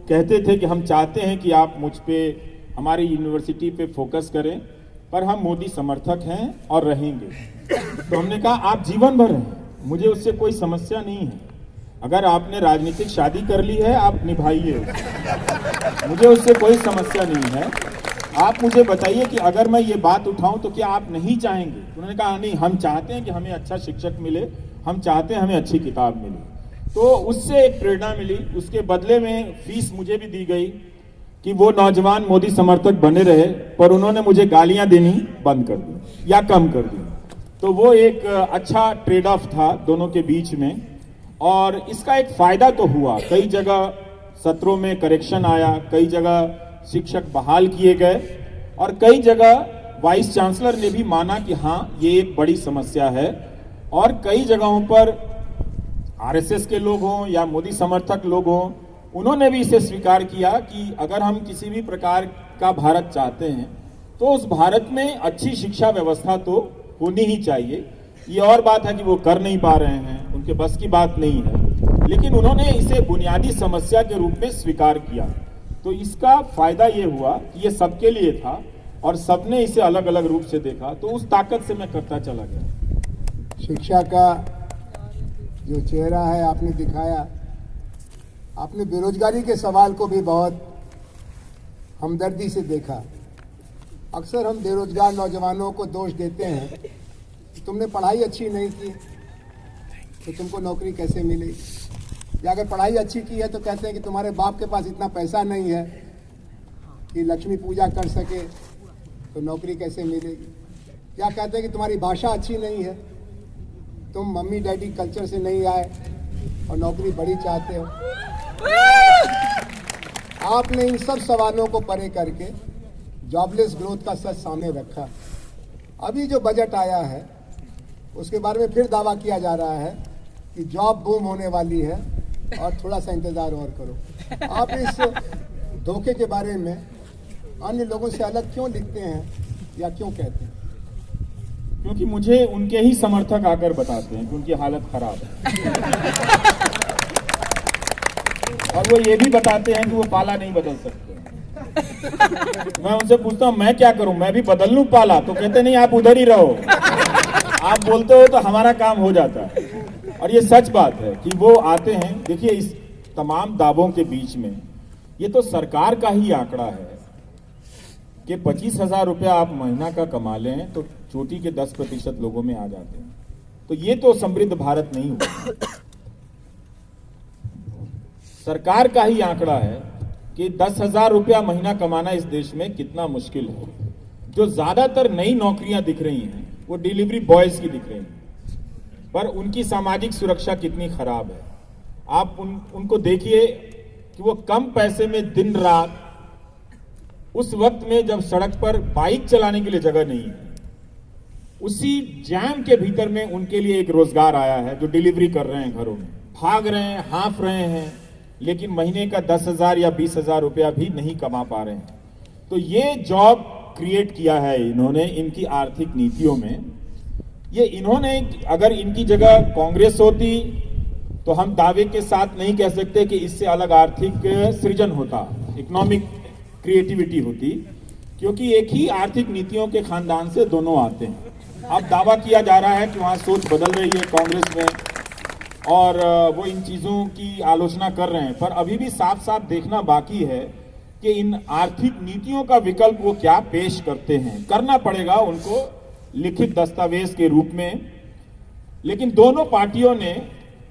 कहते थे कि हम चाहते हैं कि आप मुझ पे, हमारी यूनिवर्सिटी पे फोकस करें, पर हम मोदी समर्थक हैं और रहेंगे। तो हमने कहा आप जीवन भर रहें, मुझे उससे कोई समस्या नहीं है। अगर आपने राजनीतिक शादी कर ली है, आप निभाइए, मुझे उससे कोई समस्या नहीं है। आप मुझे बताइए कि अगर मैं ये बात उठाऊं तो क्या आप नहीं चाहेंगे? तो उन्होंने कहा नहीं, हम चाहते हैं कि हमें अच्छा शिक्षक मिले, हम चाहते हैं हमें अच्छी किताब मिले। तो उससे एक प्रेरणा मिली। उसके बदले में फीस मुझे भी दी गई कि वो नौजवान मोदी समर्थक बने रहे, पर उन्होंने मुझे गालियां देनी बंद कर दी या कम कर दी। तो वो एक अच्छा ट्रेड ऑफ था दोनों के बीच में, और इसका एक फायदा तो हुआ। कई जगह सत्रों में करेक्शन आया, कई जगह शिक्षक बहाल किए गए, और कई जगह वाइस चांसलर ने भी माना कि हाँ ये एक बड़ी समस्या है। और कई जगहों पर आरएसएस के लोग हों या मोदी समर्थक लोग हों, उन्होंने भी इसे स्वीकार किया कि अगर हम किसी भी प्रकार का भारत चाहते हैं तो उस भारत में अच्छी शिक्षा व्यवस्था तो होनी ही चाहिए। ये और बात है कि वो कर नहीं पा रहे हैं, उनके बस की बात नहीं है, लेकिन उन्होंने इसे बुनियादी समस्या के रूप में स्वीकार किया। तो इसका फायदा ये हुआ कि ये सबके लिए था और सबने इसे अलग अलग रूप से देखा, तो उस ताकत से मैं करता चला गया। शिक्षा का जो चेहरा है आपने दिखाया, आपने बेरोजगारी के सवाल को भी बहुत हमदर्दी से देखा। अक्सर हम बेरोजगार नौजवानों को दोष देते हैं, तुमने पढ़ाई अच्छी नहीं की तो तुमको नौकरी कैसे मिलेगी, या अगर पढ़ाई अच्छी की है तो कहते हैं कि तुम्हारे बाप के पास इतना पैसा नहीं है कि लक्ष्मी पूजा कर सके तो नौकरी कैसे मिलेगी, या कहते हैं कि तुम्हारी भाषा अच्छी नहीं है, तुम मम्मी डैडी कल्चर से नहीं आए और नौकरी बड़ी चाहते हो। आपने इन सब सवालों को परे करके जॉबलेस ग्रोथ का सच सामने रखा। अभी जो बजट आया है उसके बारे में फिर दावा किया जा रहा है कि जॉब बूम होने वाली है और थोड़ा सा इंतजार और करो। आप इस धोखे के बारे में अन्य लोगों से अलग क्यों लिखते हैं या क्यों कहते हैं? क्योंकि मुझे उनके ही समर्थक आकर बताते हैं कि उनकी हालत खराब है और वो ये भी बताते हैं कि वो पाला नहीं बदल सकते। मैं उनसे पूछता हूं मैं क्या करूं, मैं भी बदल लूं पाला? तो कहते नहीं, आप उधर ही रहो, आप बोलते हो तो हमारा काम हो जाता है। और ये सच बात है कि वो आते हैं। देखिए, इस तमाम दावों के बीच में ये तो सरकार का ही आंकड़ा है कि 25,000 रुपया आप महीना का कमा लें तो चोटी के 10% लोगों में आ जाते हैं। तो ये तो समृद्ध भारत नहीं हुआ। सरकार का ही आंकड़ा है कि 10,000 रुपया महीना कमाना इस देश में कितना मुश्किल है। जो ज्यादातर नई नौकरियां दिख रही हैं वो डिलीवरी बॉयज की दिख रही हैं, पर उनकी सामाजिक सुरक्षा कितनी खराब है। आप उनको देखिए कि वो कम पैसे में दिन रात, उस वक्त में जब सड़क पर बाइक चलाने के लिए जगह नहीं है, उसी जैम के भीतर में उनके लिए एक रोजगार आया है जो डिलीवरी कर रहे हैं, घरों में भाग रहे हैं, हाँफ रहे हैं, लेकिन महीने का 10,000 या 20,000 रुपया भी नहीं कमा पा रहे हैं। तो ये जॉब क्रिएट किया है इन्होंने इनकी आर्थिक नीतियों में। ये इन्होंने, अगर इनकी जगह कांग्रेस होती तो हम दावे के साथ नहीं कह सकते कि इससे अलग आर्थिक सृजन होता, इकोनॉमिक क्रिएटिविटी होती, क्योंकि एक ही आर्थिक नीतियों के खानदान से दोनों आते हैं। अब दावा किया जा रहा है कि वहां सोच बदल रही है कांग्रेस में और वो इन चीजों की आलोचना कर रहे हैं, पर अभी भी साफ साफ देखना बाकी है कि इन आर्थिक नीतियों का विकल्प वो क्या पेश करते हैं। करना पड़ेगा उनको लिखित दस्तावेज के रूप में। लेकिन दोनों पार्टियों ने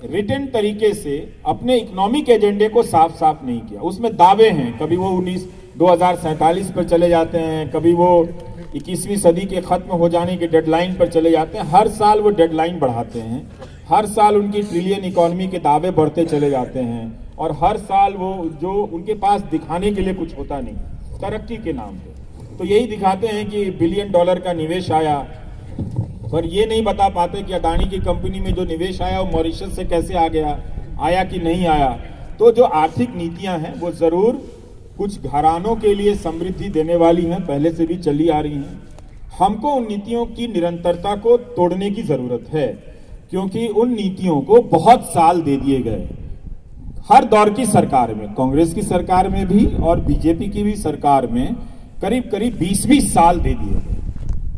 रिटन तरीके से अपने इकोनॉमिक एजेंडे को साफ साफ नहीं किया। उसमें दावे हैं, कभी वो 2047 पर चले जाते हैं, कभी वो 21वीं सदी के खत्म हो जाने के डेडलाइन पर चले जाते हैं। हर साल वो डेडलाइन बढ़ाते हैं, हर साल उनकी ट्रिलियन इकोनॉमी के दावे बढ़ते चले जाते हैं, और हर साल वो जो उनके पास दिखाने के लिए कुछ होता नहीं तरक्की के नाम पे। तो यही दिखाते हैं कि $1 बिलियन का निवेश आया, पर ये नहीं बता पाते कि अदानी की कंपनी में जो निवेश आया वो मॉरिशस से कैसे आ गया, आया कि नहीं आया। तो जो आर्थिक नीतियां हैं वो जरूर कुछ घरानों के लिए समृद्धि देने वाली हैं, पहले से भी चली आ रही हैं। हमको उन नीतियों की निरंतरता को तोड़ने की जरूरत है, क्योंकि उन नीतियों को बहुत साल दे दिए गए। हर दौर की सरकार में, कांग्रेस की सरकार में भी और बीजेपी की भी सरकार में करीब करीब 20-20 साल दे दिए गए।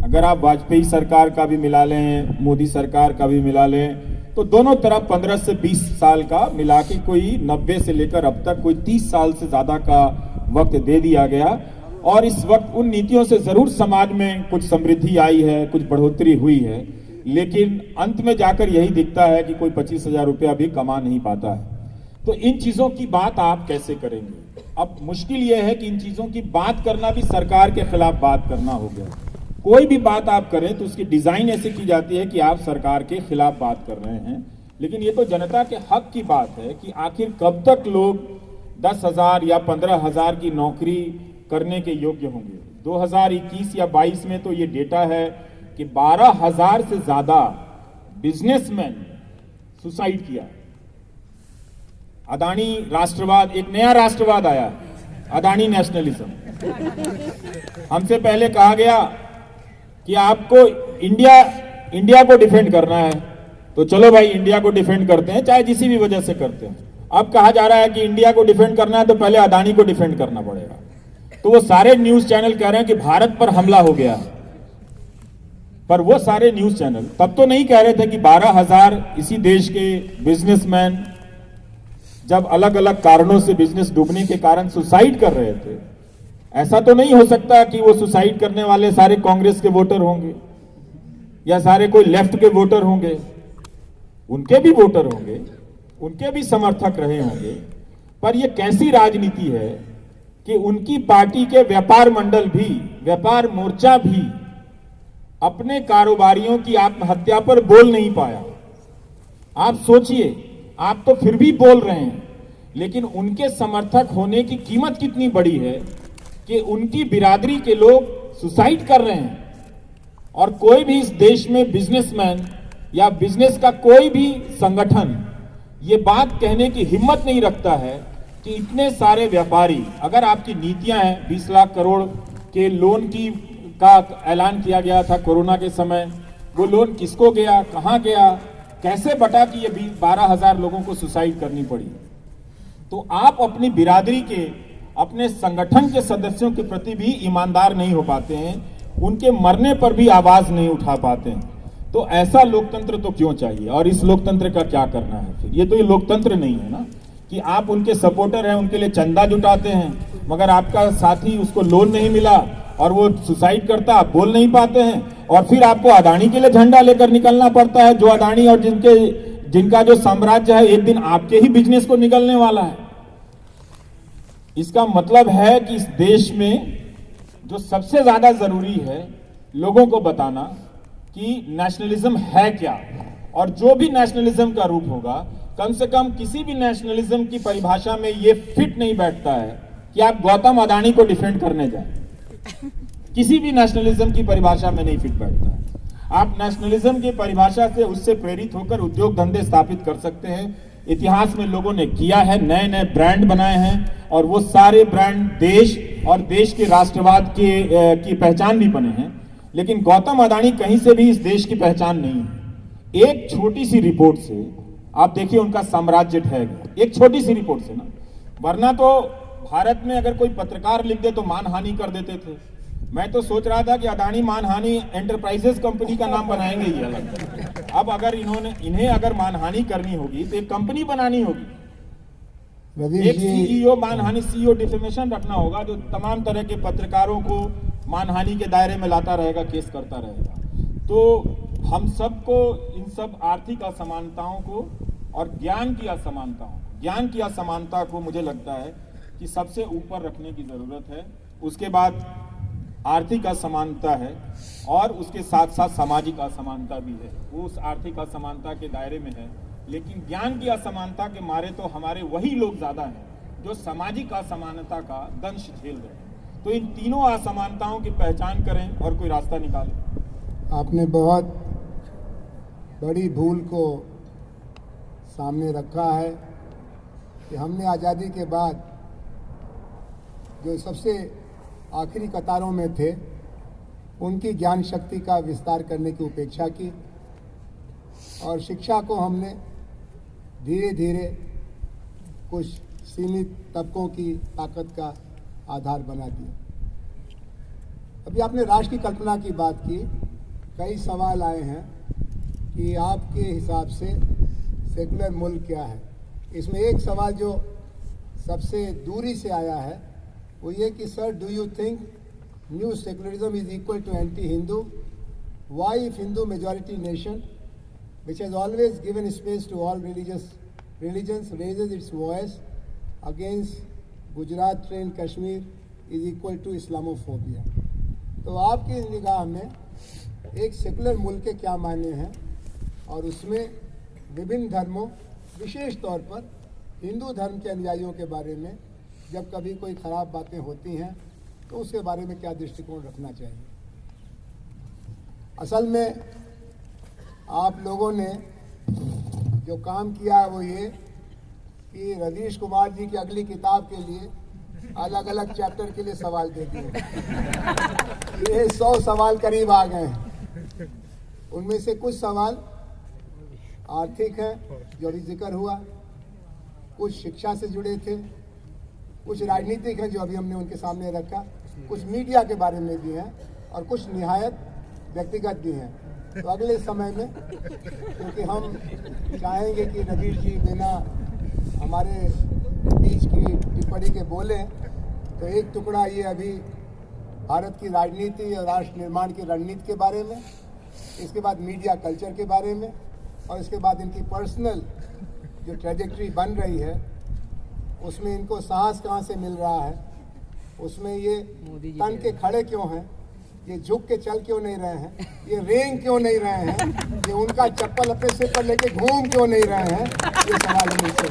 अगर आप वाजपेयी सरकार का भी मिला लें, मोदी सरकार का भी मिला लें, तो दोनों तरफ 15 से 20 साल का मिला के कोई 90 से लेकर अब तक कोई 30 साल से ज्यादा का वक्त दे दिया गया। और इस वक्त उन नीतियों से जरूर समाज में कुछ समृद्धि आई है, कुछ बढ़ोतरी हुई है, लेकिन अंत में जाकर यही दिखता है कि कोई 25,000 रुपया भी कमा नहीं पाता है। तो इन चीजों की बात आप कैसे करेंगे? अब मुश्किल यह है कि इन चीजों की बात करना भी सरकार के खिलाफ बात करना हो गया। कोई भी बात आप करें तो उसकी डिजाइन ऐसे की जाती है कि आप सरकार के खिलाफ बात कर रहे हैं, लेकिन ये तो जनता के हक की बात है कि आखिर कब तक लोग 10,000 या 15,000 की नौकरी करने के योग्य होंगे। 2021 या 22 में तो ये डेटा है कि 12,000 से ज्यादा बिजनेसमैन सुसाइड किया। अदानी राष्ट्रवाद, एक नया राष्ट्रवाद आया, अदानी नेशनलिज्म। हमसे पहले कहा गया कि आपको इंडिया को डिफेंड करना है, तो चलो भाई इंडिया को डिफेंड करते हैं, चाहे जिसी भी वजह से करते हैं। अब कहा जा रहा है कि इंडिया को डिफेंड करना है तो पहले अदानी को डिफेंड करना पड़ेगा। तो वो सारे न्यूज चैनल कह रहे हैं कि भारत पर हमला हो गया, पर वो सारे न्यूज चैनल तब तो नहीं कह रहे थे कि 12,000 इसी देश के बिजनेसमैन जब अलग अलग कारणों से बिजनेस डूबने के कारण सुसाइड कर रहे थे। ऐसा तो नहीं हो सकता कि वो सुसाइड करने वाले सारे कांग्रेस के वोटर होंगे या सारे कोई लेफ्ट के वोटर होंगे। उनके भी वोटर होंगे, उनके भी समर्थक रहे होंगे, पर यह कैसी राजनीति है कि उनकी पार्टी के व्यापार मंडल भी, व्यापार मोर्चा भी अपने कारोबारियों की आत्महत्या पर बोल नहीं पाया। आप सोचिए, आप तो फिर भी बोल रहे हैं, लेकिन उनके समर्थक होने की कीमत कितनी बड़ी है कि उनकी बिरादरी के लोग सुसाइड कर रहे हैं। और कोई भी इस देश में बिजनेसमैन या बिजनेस का कोई भी संगठन ये बात कहने की हिम्मत नहीं रखता है कि इतने सारे व्यापारी, अगर आपकी नीतियां हैं 20 लाख करोड़ के लोन का ऐलान किया गया था कोरोना के समय, वो लोन किसको गया, कहां गया, कैसे बटा कि ये 12,000 लोगों को सुसाइड करनी पड़ी। तो आप अपनी बिरादरी के, अपने संगठन के सदस्यों के प्रति भी ईमानदार नहीं हो पाते हैं, उनके मरने पर भी आवाज नहीं उठा पाते हैं। तो ऐसा लोकतंत्र तो क्यों चाहिए? और इस लोकतंत्र का क्या करना है फिर? ये तो ये लोकतंत्र नहीं है ना कि आप उनके सपोर्टर हैं, उनके लिए चंदा जुटाते हैं, मगर आपका साथी, उसको लोन नहीं मिला और वो सुसाइड करता, आप बोल नहीं पाते हैं, और फिर आपको अदानी के लिए झंडा लेकर निकलना पड़ता है, जो अदानी और जिनका जो साम्राज्य है एक दिन आपके ही बिजनेस को निकलने वाला है। इसका मतलब है कि इस देश में जो सबसे ज्यादा जरूरी है लोगों को बताना कि नेशनलिज्म है क्या, और जो भी नेशनलिज्म का रूप होगा, कम से कम किसी भी नेशनलिज्म की परिभाषा में ये फिट नहीं बैठता है कि आप गौतम अदानी को डिफेंड करने जाए। किसी भी नेशनलिज्म की परिभाषा में नहीं फिट बैठता है। आप नेशनलिज्म की परिभाषा से उससे प्रेरित होकर उद्योग धंधे स्थापित कर सकते हैं। इतिहास में लोगों ने किया है, नए नए ब्रांड बनाए हैं, और वो सारे ब्रांड देश और देश के राष्ट्रवाद की पहचान भी बने हैं। लेकिन गौतम अदानी कहीं से भी इस देश की पहचान नहीं है। एक छोटी सी रिपोर्ट से आप देखिए उनका साम्राज्य ढह गया, एक छोटी सी रिपोर्ट से ना। वरना तो भारत में अगर कोई पत्रकार लिख दे तो मानहानि कर देते थे। मैं तो सोच रहा था कि अदानी मानहानि एंटरप्राइजेस कंपनी का नाम बनाएंगे ही अलग। अब अगर इन्हें अगर मानहानि करनी होगी तो एक कंपनी बनानी होगी, एक सीईओ मानहानि, सीईओ डिफेमेशन रखना होगा, जो तमाम तरह के पत्रकारों को मानहानि के दायरे में लाता रहेगा, केस करता रहेगा। तो हम सबको इन सब आर्थिक असमानताओं को और ज्ञान की असमानता हो। ज्ञान की असमानता को मुझे लगता है कि सबसे ऊपर रखने की जरूरत है। उसके बाद आर्थिक असमानता है और उसके साथ साथ सामाजिक असमानता भी है, वो उस आर्थिक असमानता के दायरे में है। लेकिन ज्ञान की असमानता के मारे तो हमारे वही लोग ज्यादा हैं जो सामाजिक असमानता का दंश झेल रहे हैं। तो इन तीनों असमानताओं की पहचान करें और कोई रास्ता निकालें। आपने बहुत बड़ी भूल को सामने रखा है कि हमने आज़ादी के बाद जो सबसे आखिरी कतारों में थे उनकी ज्ञान शक्ति का विस्तार करने की उपेक्षा की और शिक्षा को हमने धीरे धीरे कुछ सीमित तबकों की ताकत का आधार बना दिया। अभी आपने राष्ट्र की कल्पना की बात की, कई सवाल आए हैं कि आपके हिसाब से सेकुलर मुल्क क्या है। इसमें एक सवाल जो सबसे दूरी से आया है वो ये कि sir, do you think new secularism is equal to anti Hindu? Why if Hindu majority nation which has always given space to all religions raises its voice against Gujarat train Kashmir is equal to Islamophobia? तो आपकी निगाह में एक secular मुल्क के क्या मायने हैं और उसमें विभिन्न धर्मों, विशेष तौर पर हिंदू धर्म के अनुयायियों के बारे में जब कभी कोई खराब बातें होती हैं तो उसके बारे में क्या दृष्टिकोण रखना चाहिए? असल में आप लोगों ने जो काम किया है वो ये कि रवीश कुमार जी की अगली किताब के लिए अलग अलग चैप्टर के लिए सवाल दे दिए। ये 100 सवाल करीब आ गए हैं। उनमें से कुछ सवाल आर्थिक हैं जो अभी जिक्र हुआ, कुछ शिक्षा से जुड़े थे, कुछ राजनीतिक हैं जो अभी हमने उनके सामने रखा, कुछ मीडिया के बारे में भी हैं और कुछ निहायत व्यक्तिगत भी हैं। तो अगले समय में, क्योंकि हम चाहेंगे कि रवीश जी बिना हमारे बीच की टिप्पणी के बोले, तो एक टुकड़ा ये अभी भारत की राजनीति और राष्ट्र निर्माण की रणनीति के बारे में, इसके बाद मीडिया कल्चर के बारे में और इसके बाद इनकी पर्सनल जो ट्रेजेक्ट्री बन रही है उसमें इनको साहस कहाँ से मिल रहा है, उसमें ये तन के खड़े क्यों हैं, ये झुक के चल क्यों नहीं रहे हैं, ये रेंग क्यों नहीं रहे हैं, ये उनका चप्पल अपने सिर पर लेके घूम क्यों नहीं रहे हैं, ये सवाल हमें इससे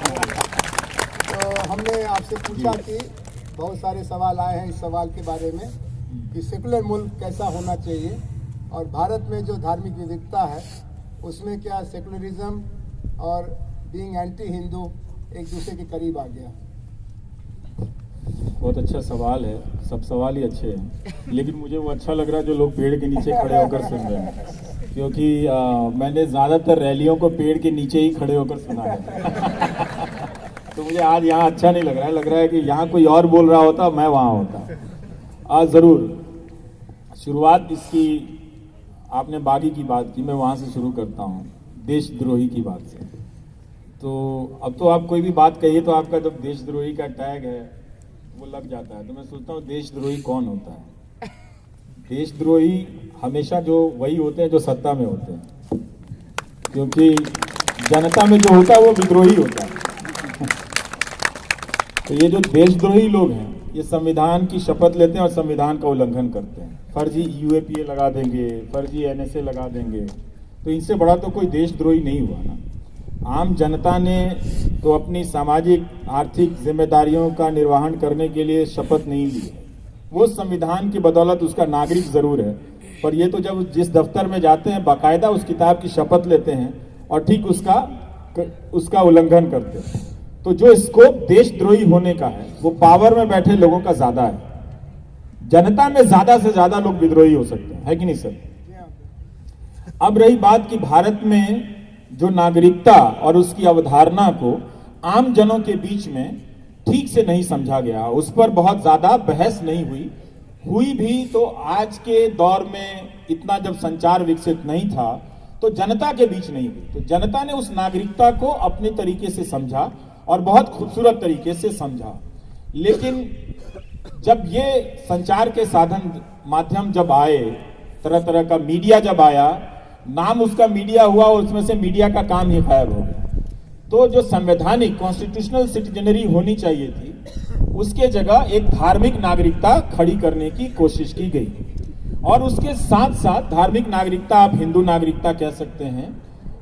तो हमने आपसे पूछा कि बहुत सारे सवाल आए हैं इस सवाल के बारे में कि सेकुलर मुल्क कैसा होना चाहिए और भारत में जो धार्मिक विविधता है उसमें क्या सेकुलरिज्म और बीइंग एंटी हिंदू एक दूसरे के करीब आ गया। बहुत अच्छा सवाल है, सब सवाल ही अच्छे हैं, लेकिन मुझे वो अच्छा लग रहा है जो लोग पेड़ के नीचे खड़े होकर सुन रहे हैं, क्योंकि मैंने ज़्यादातर रैलियों को पेड़ के नीचे ही खड़े होकर सुना है। तो मुझे आज यहाँ अच्छा नहीं लग रहा है कि यहाँ कोई और बोल रहा होता मैं वहाँ होता। आज ज़रूर शुरुआत इसकी आपने बागी की बात की, मैं वहाँ से शुरू करता हूँ, देशद्रोही की बात से। तो अब तो आप कोई भी बात कहिए तो आपका जब देशद्रोही का टैग है वो लग जाता है। तो मैं सोचता हूँ देशद्रोही कौन होता है? देशद्रोही हमेशा जो वही होते हैं जो सत्ता में होते हैं, क्योंकि जनता में जो होता है वो विद्रोही होता है। तो ये जो देशद्रोही लोग हैं ये संविधान की शपथ लेते हैं और संविधान का उल्लंघन करते हैं, फर्जी यूएपीए लगा देंगे, फर्जी एनएसए लगा देंगे। तो इनसे बड़ा तो कोई देशद्रोही नहीं हुआ ना। आम जनता ने तो अपनी सामाजिक आर्थिक जिम्मेदारियों का निर्वहन करने के लिए शपथ नहीं ली है, वो संविधान की बदौलत उसका नागरिक जरूर है, पर ये तो जब जिस दफ्तर में जाते हैं बाकायदा उस किताब की शपथ लेते हैं और ठीक उसका उल्लंघन करते हैं। तो जो स्कोप देशद्रोही होने का है वो पावर में बैठे लोगों का ज्यादा है। जनता में ज्यादा से ज्यादा लोग विद्रोही हो सकते हैं, है कि नहीं सर? अब रही बात कि भारत में जो नागरिकता और उसकी अवधारणा को आम जनों के बीच में ठीक से नहीं समझा गया, उस पर बहुत ज्यादा बहस नहीं हुई भी तो आज के दौर में इतना जब संचार विकसित नहीं था तो जनता के बीच नहीं हुई। तो जनता ने उस नागरिकता को अपने तरीके से समझा और बहुत खूबसूरत तरीके से समझा। लेकिन जब ये संचार के साधन माध्यम जब आए, तरह तरह का मीडिया जब आया, नाम उसका मीडिया हुआ और उसमें से मीडिया का काम ही गायब हो गया। तो जो संवैधानिक कॉन्स्टिट्यूशनल सिटीजनरी होनी चाहिए थी, उसके जगह एक धार्मिक नागरिकता खड़ी करने की कोशिश की गई। और उसके साथ साथ धार्मिक नागरिकता आप हिंदू नागरिकता कह सकते हैं।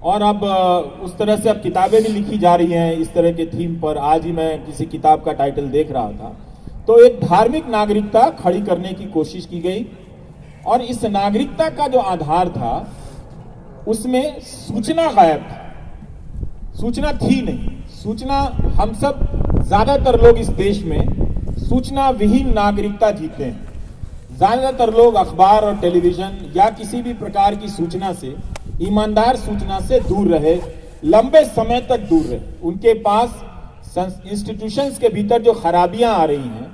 और अब उस तरह से अब किताबें भी लिखी जा रही हैं इस तरह के थीम पर। आज ही मैं किसी किताब का टाइटल देख रहा था। तो एक धार्मिक नागरिकता खड़ी करने की कोशिश की गई और इस नागरिकता का जो आधार था उसमें सूचना गायब था। सूचना थी नहीं। सूचना, हम सब ज्यादातर लोग इस देश में सूचना विहीन नागरिकता जीते हैं। ज्यादातर लोग अखबार और टेलीविजन या किसी भी प्रकार की सूचना से, ईमानदार सूचना से दूर रहे, लंबे समय तक दूर रहे। उनके पास इंस्टीट्यूशंस के भीतर जो खराबियां आ रही हैं,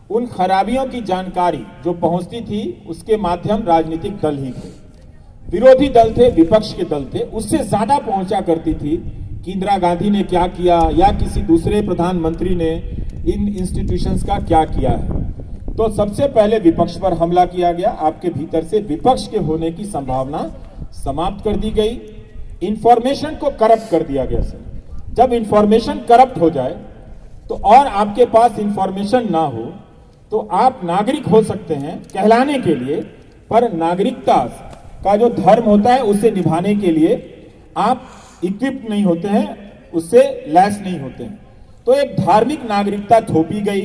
उन खराबियों की जानकारी जो पहुंचती थी उसके माध्यम राजनीतिक दल ही थे, विरोधी दल थे, विपक्ष के दल थे, उससे ज्यादा पहुंचा करती थी कि इंदिरा गांधी ने क्या किया या किसी दूसरे प्रधानमंत्री ने इन इंस्टीट्यूशंस का क्या किया है। तो सबसे पहले विपक्ष पर हमला किया गया। आपके भीतर से विपक्ष के होने की संभावना समाप्त कर दी गई। इंफॉर्मेशन को करप्ट कर दिया गया सर। जब इंफॉर्मेशन करप्ट हो जाए तो और आपके पास इंफॉर्मेशन ना हो तो आप नागरिक हो सकते हैं कहलाने के लिए, पर नागरिकता का जो धर्म होता है उसे निभाने के लिए आप इक्विप्ड नहीं होते हैं, उससे लैस नहीं होते हैं। तो एक धार्मिक नागरिकता थोपी गई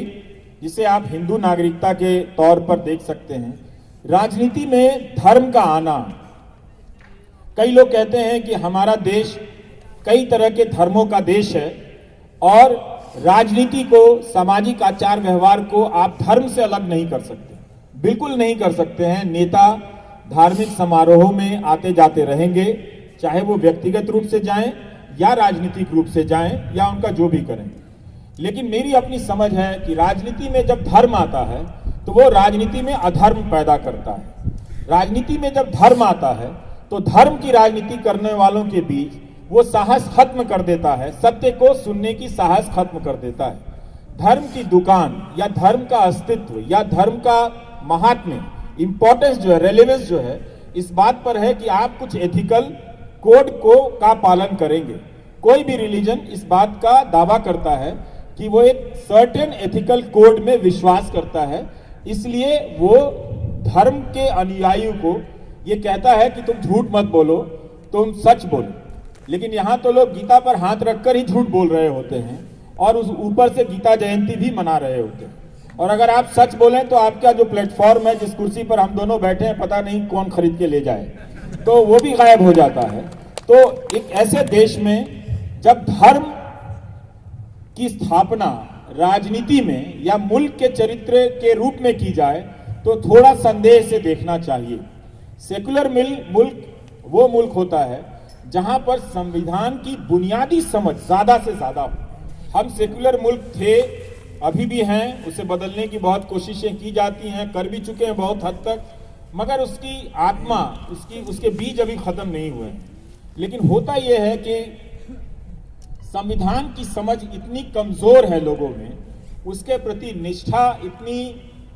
जिसे आप हिंदू नागरिकता के तौर पर देख सकते हैं। राजनीति में धर्म का आना, कई लोग कहते हैं कि हमारा देश कई तरह के धर्मों का देश है और राजनीति को, सामाजिक आचार व्यवहार को आप धर्म से अलग नहीं कर सकते, बिल्कुल नहीं कर सकते हैं। नेता धार्मिक समारोहों में आते जाते रहेंगे, चाहे वो व्यक्तिगत रूप से जाएं या राजनीतिक रूप से जाएं या उनका जो भी करें। लेकिन मेरी अपनी समझ है कि राजनीति में जब धर्म आता है तो वो राजनीति में अधर्म पैदा करता है। राजनीति में जब धर्म आता है तो धर्म की राजनीति करने वालों के बीच वो साहस खत्म कर देता है, सत्य को सुनने की साहस खत्म कर देता है। धर्म की दुकान या धर्म का अस्तित्व या धर्म का महात्म्य, इंपॉर्टेंस जो है, रेलेवेंस जो है, इस बात पर है कि आप कुछ एथिकल कोड का पालन करेंगे। कोई भी रिलीजन इस बात का दावा करता है कि वो एक सर्टेन एथिकल कोड में विश्वास करता है, इसलिए वो धर्म के अनुयायियों को ये कहता है कि तुम झूठ मत बोलो, तुम सच बोलो। लेकिन यहां तो लोग गीता पर हाथ रखकर ही झूठ बोल रहे होते हैं और उस ऊपर से गीता जयंती भी मना रहे होते हैं। और अगर आप सच बोलें तो आपका जो प्लेटफॉर्म है, जिस कुर्सी पर हम दोनों बैठे हैं, पता नहीं कौन खरीद के ले जाए, तो वो भी गायब हो जाता है। तो एक ऐसे देश में जब धर्म की स्थापना राजनीति में या मुल्क के चरित्र के रूप में की जाए तो थोड़ा संदेह से देखना चाहिए। सेकुलर मुल्क वो मुल्क होता है जहां पर संविधान की बुनियादी समझ ज्यादा से ज्यादा हो। हम सेकुलर मुल्क थे, अभी भी हैं, उसे बदलने की बहुत कोशिशें की जाती हैं, कर भी चुके हैं बहुत हद तक, मगर उसकी आत्मा, उसके बीज अभी खत्म नहीं हुए हैं। लेकिन होता यह है कि संविधान की समझ इतनी कमजोर है लोगों में, उसके प्रति निष्ठा इतनी,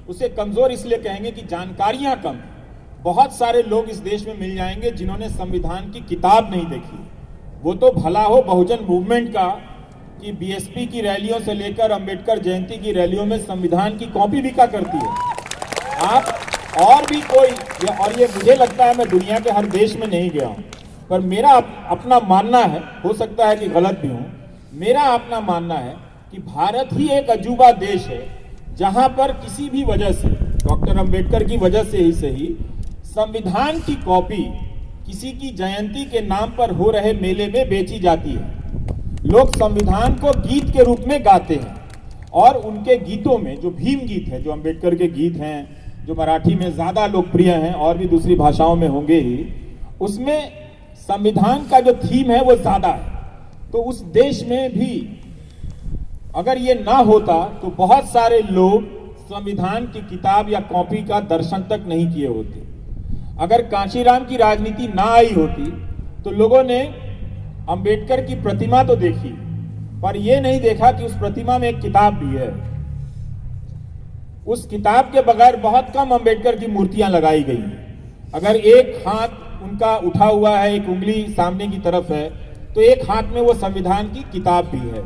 उसे कमजोर इसलिए कहेंगे कि जानकारियां कम है। बहुत सारे लोग इस देश में मिल जाएंगे जिन्होंने संविधान की किताब नहीं देखी। वो तो भला हो बहुजन मूवमेंट का कि बीएसपी की रैलियों से लेकर अंबेडकर जयंती की रैलियों में संविधान की कॉपी बिका करती है। आप और भी कोई, और ये मुझे लगता है मैं दुनिया के हर देश में नहीं गया हूं, पर मेरा अपना मानना है, हो सकता है कि गलत भी हूं, मेरा अपना मानना है कि भारत ही एक अजूबा देश है जहां पर किसी भी वजह से, डॉक्टर अंबेडकर की वजह से ही सही, संविधान की कॉपी किसी की जयंती के नाम पर हो रहे मेले में बेची जाती है। लोग संविधान को गीत के रूप में गाते हैं और उनके गीतों में जो भीम गीत है, जो अंबेडकर के गीत हैं, जो मराठी में ज्यादा लोकप्रिय हैं और भी दूसरी भाषाओं में होंगे ही, उसमें संविधान का जो थीम है वो ज्यादा है। तो उस देश में भी अगर ये ना होता तो बहुत सारे लोग संविधान की किताब या कॉपी का दर्शन तक नहीं किए होते। अगर कांशीराम की राजनीति ना आई होती तो लोगों ने अंबेडकर की प्रतिमा तो देखी, पर यह नहीं देखा कि उस प्रतिमा में एक किताब भी है। उस किताब के बगैर बहुत कम अंबेडकर की मूर्तियां लगाई गई। अगर एक हाथ उनका उठा हुआ है, एक उंगली सामने की तरफ है, तो एक हाथ में वो संविधान की किताब भी है।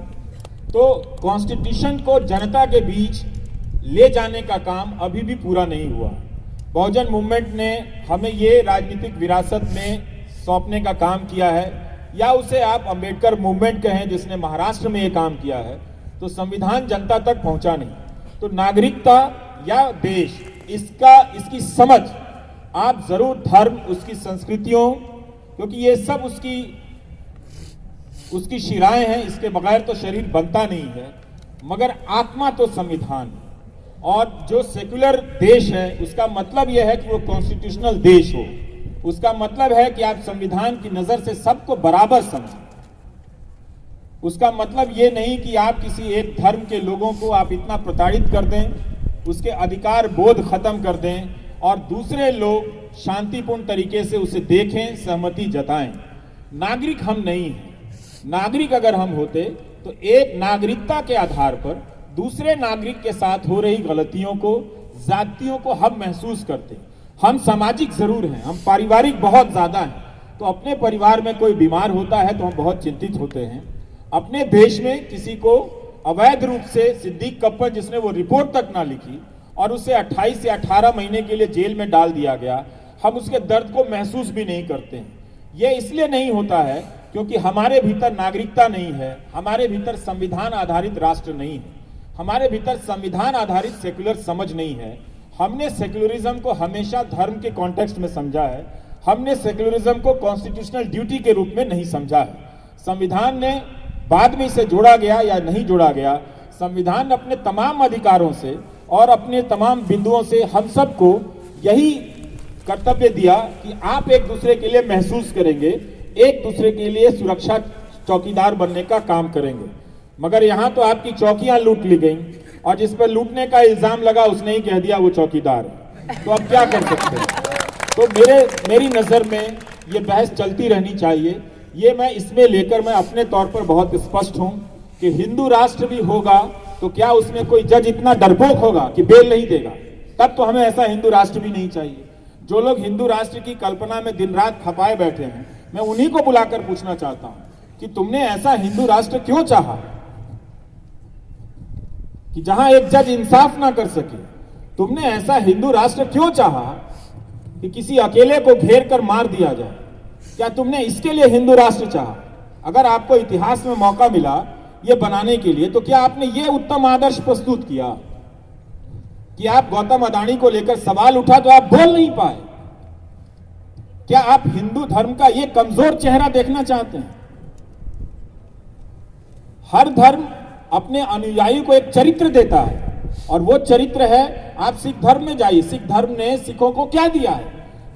तो कॉन्स्टिट्यूशन को जनता के बीच ले जाने का काम अभी भी पूरा नहीं हुआ। बहुजन मूवमेंट ने हमें ये राजनीतिक विरासत में सौंपने का काम किया है, या उसे आप अंबेडकर मूवमेंट कहें जिसने महाराष्ट्र में ये काम किया है। तो संविधान जनता तक पहुंचा नहीं, तो नागरिकता या देश इसकी समझ आप जरूर धर्म, उसकी संस्कृतियों, क्योंकि ये सब उसकी शिराएं हैं, इसके बगैर तो शरीर बनता नहीं है, मगर आत्मा तो संविधान है। और जो सेक्युलर देश है उसका मतलब यह है कि वो कॉन्स्टिट्यूशनल देश हो। उसका मतलब है कि आप संविधान की नजर से सबको बराबर समझें। उसका मतलब ये नहीं कि आप किसी एक धर्म के लोगों को आप इतना प्रताड़ित कर दें, उसके अधिकार बोध खत्म कर दें और दूसरे लोग शांतिपूर्ण तरीके से उसे देखें, सहमति जताएं। नागरिक हम नहीं हैं। नागरिक अगर हम होते तो एक नागरिकता के आधार पर दूसरे नागरिक के साथ हो रही गलतियों को, जातियों को हम महसूस करते। हम सामाजिक जरूर हैं, हम पारिवारिक बहुत ज्यादा हैं। तो अपने परिवार में कोई बीमार होता है तो हम बहुत चिंतित होते हैं। अपने देश में किसी को अवैध रूप से सिद्दीक कप्पर, जिसने वो रिपोर्ट तक ना लिखी और उसे 28 या 18 महीने के लिए जेल में डाल दिया गया, हम उसके दर्द को महसूस भी नहीं करते हैं। ये इसलिए नहीं होता है क्योंकि हमारे भीतर नागरिकता नहीं है, हमारे भीतर संविधान आधारित राष्ट्र नहीं है, हमारे भीतर संविधान आधारित सेक्युलर समझ नहीं है। हमने सेक्युलरिज्म को हमेशा धर्म के कॉन्टेक्स्ट में समझा है, हमने सेक्युलरिज्म को कॉन्स्टिट्यूशनल ड्यूटी के रूप में नहीं समझा है। संविधान ने बाद में इसे जोड़ा गया या नहीं जोड़ा गया, संविधान अपने तमाम अधिकारों से और अपने तमाम बिंदुओं से हम सबको यही कर्तव्य दिया कि आप एक दूसरे के लिए महसूस करेंगे, एक दूसरे के लिए सुरक्षा चौकीदार बनने का काम करेंगे। मगर यहां तो आपकी चौकियां लूट ली गई और जिस पर लूटने का इल्जाम लगा उसने ही कह दिया वो चौकीदार है। तो अब क्या कर सकते हैं? तो मेरी नजर में ये बहस चलती रहनी चाहिए। ये मैं इसमें लेकर मैं अपने तौर पर बहुत स्पष्ट हूं कि हिंदू राष्ट्र भी होगा तो क्या उसमें कोई जज इतना डरपोक होगा कि बेल नहीं देगा? तब तो हमें ऐसा हिंदू राष्ट्र भी नहीं चाहिए। जो लोग हिंदू राष्ट्र की कल्पना में दिन रात खपाए बैठे हैं, मैं उन्हीं को बुलाकर पूछना चाहता हूं कि तुमने ऐसा हिंदू राष्ट्र क्यों चाहा कि जहां एक जज इंसाफ ना कर सके? तुमने ऐसा हिंदू राष्ट्र क्यों चाहा कि किसी अकेले को घेर कर मार दिया जाए? क्या तुमने इसके लिए हिंदू राष्ट्र चाहा? अगर आपको इतिहास में मौका मिला ये बनाने के लिए, तो क्या आपने ये उत्तम आदर्श प्रस्तुत किया कि आप गौतम अडानी को लेकर सवाल उठा तो आप बोल नहीं पाए? क्या आप हिंदू धर्म का ये कमजोर चेहरा देखना चाहते हैं? हर धर्म अपने अनुयायी को एक चरित्र देता है और वो चरित्र है, आप सिख धर्म में जाइए, सिख धर्म ने सिखों को क्या दिया है?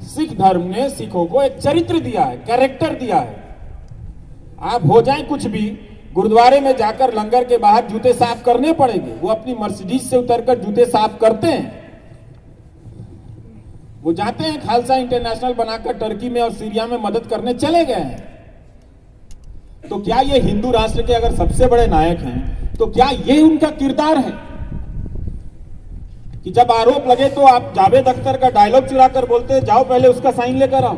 सिख धर्म ने सिखों को एक चरित्र दिया है, कैरेक्टर दिया है। आप हो जाए कुछ भी, गुरुद्वारे में जाकर लंगर के बाहर जूते साफ करने पड़ेंगे। वो अपनी मर्सिडीज से उतरकर जूते साफ करते हैं। वो जाते हैं खालसा इंटरनेशनल बनाकर टर्की में और सीरिया में मदद करने चले गए हैं। तो क्या ये हिंदू राष्ट्र के अगर सबसे बड़े नायक हैं तो क्या ये उनका किरदार है कि जब आरोप लगे तो आप जावेद अख्तर का डायलॉग चुरा कर बोलते हैं जाओ पहले उसका साइन लेकर आओ?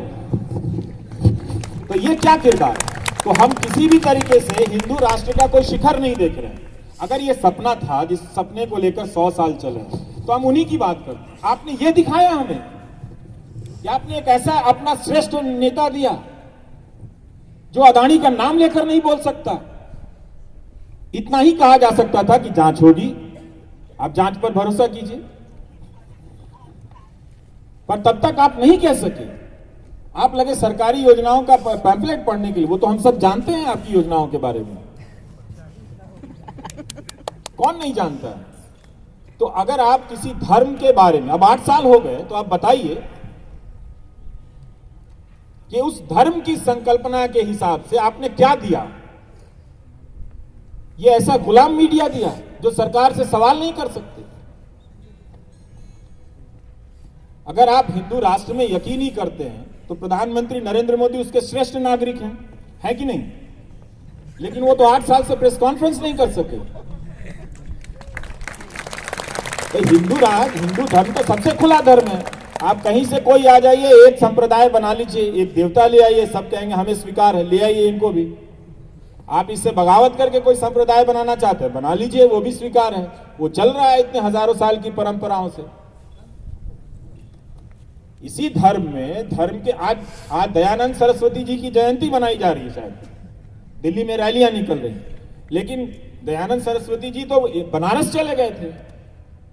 तो ये क्या किरदार है? तो हम किसी भी तरीके से हिंदू राष्ट्र का कोई शिखर नहीं देख रहे हैं। अगर ये सपना था, जिस सपने को लेकर 100 साल चले, तो हम उन्हीं की बात करते हैं। आपने ये दिखाया हमें कि आपने एक ऐसा अपना श्रेष्ठ नेता दिया जो अडानी का नाम लेकर नहीं बोल सकता। इतना ही कहा जा सकता था कि जांच होगी, आप जांच पर भरोसा कीजिए, पर तब तक आप नहीं कह सके। आप लगे सरकारी योजनाओं का पैम्फलेट पढ़ने के लिए। वो तो हम सब जानते हैं आपकी योजनाओं के बारे में, कौन नहीं जानता है? तो अगर आप किसी धर्म के बारे में, अब 8 साल हो गए, तो आप बताइए कि उस धर्म की संकल्पना के हिसाब से आपने क्या दिया? ये ऐसा गुलाम मीडिया दिया जो सरकार से सवाल नहीं कर सकते। अगर आप हिंदू राष्ट्र में यकीन ही करते हैं तो प्रधानमंत्री नरेंद्र मोदी उसके श्रेष्ठ नागरिक हैं, है कि नहीं? लेकिन वो तो 8 साल से प्रेस कॉन्फ्रेंस नहीं कर सके। तो हिंदू धर्म तो सबसे खुला धर्म है। आप कहीं से कोई आ जाइए, एक संप्रदाय बना लीजिए, एक देवता ले आइए, सब कहेंगे हमें स्वीकार है, ले आइए इनको भी। आप इससे बगावत करके कोई संप्रदाय बनाना चाहते हैं, बना लीजिए, वो भी स्वीकार है, वो चल रहा है इतने हजारों साल की परंपराओं से। इसी धर्म में, धर्म के आज दयानंद सरस्वती जी की जयंती मनाई जा रही है, शायद दिल्ली में रैलियां निकल रही, लेकिन दयानंद सरस्वती जी तो बनारस चले गए थे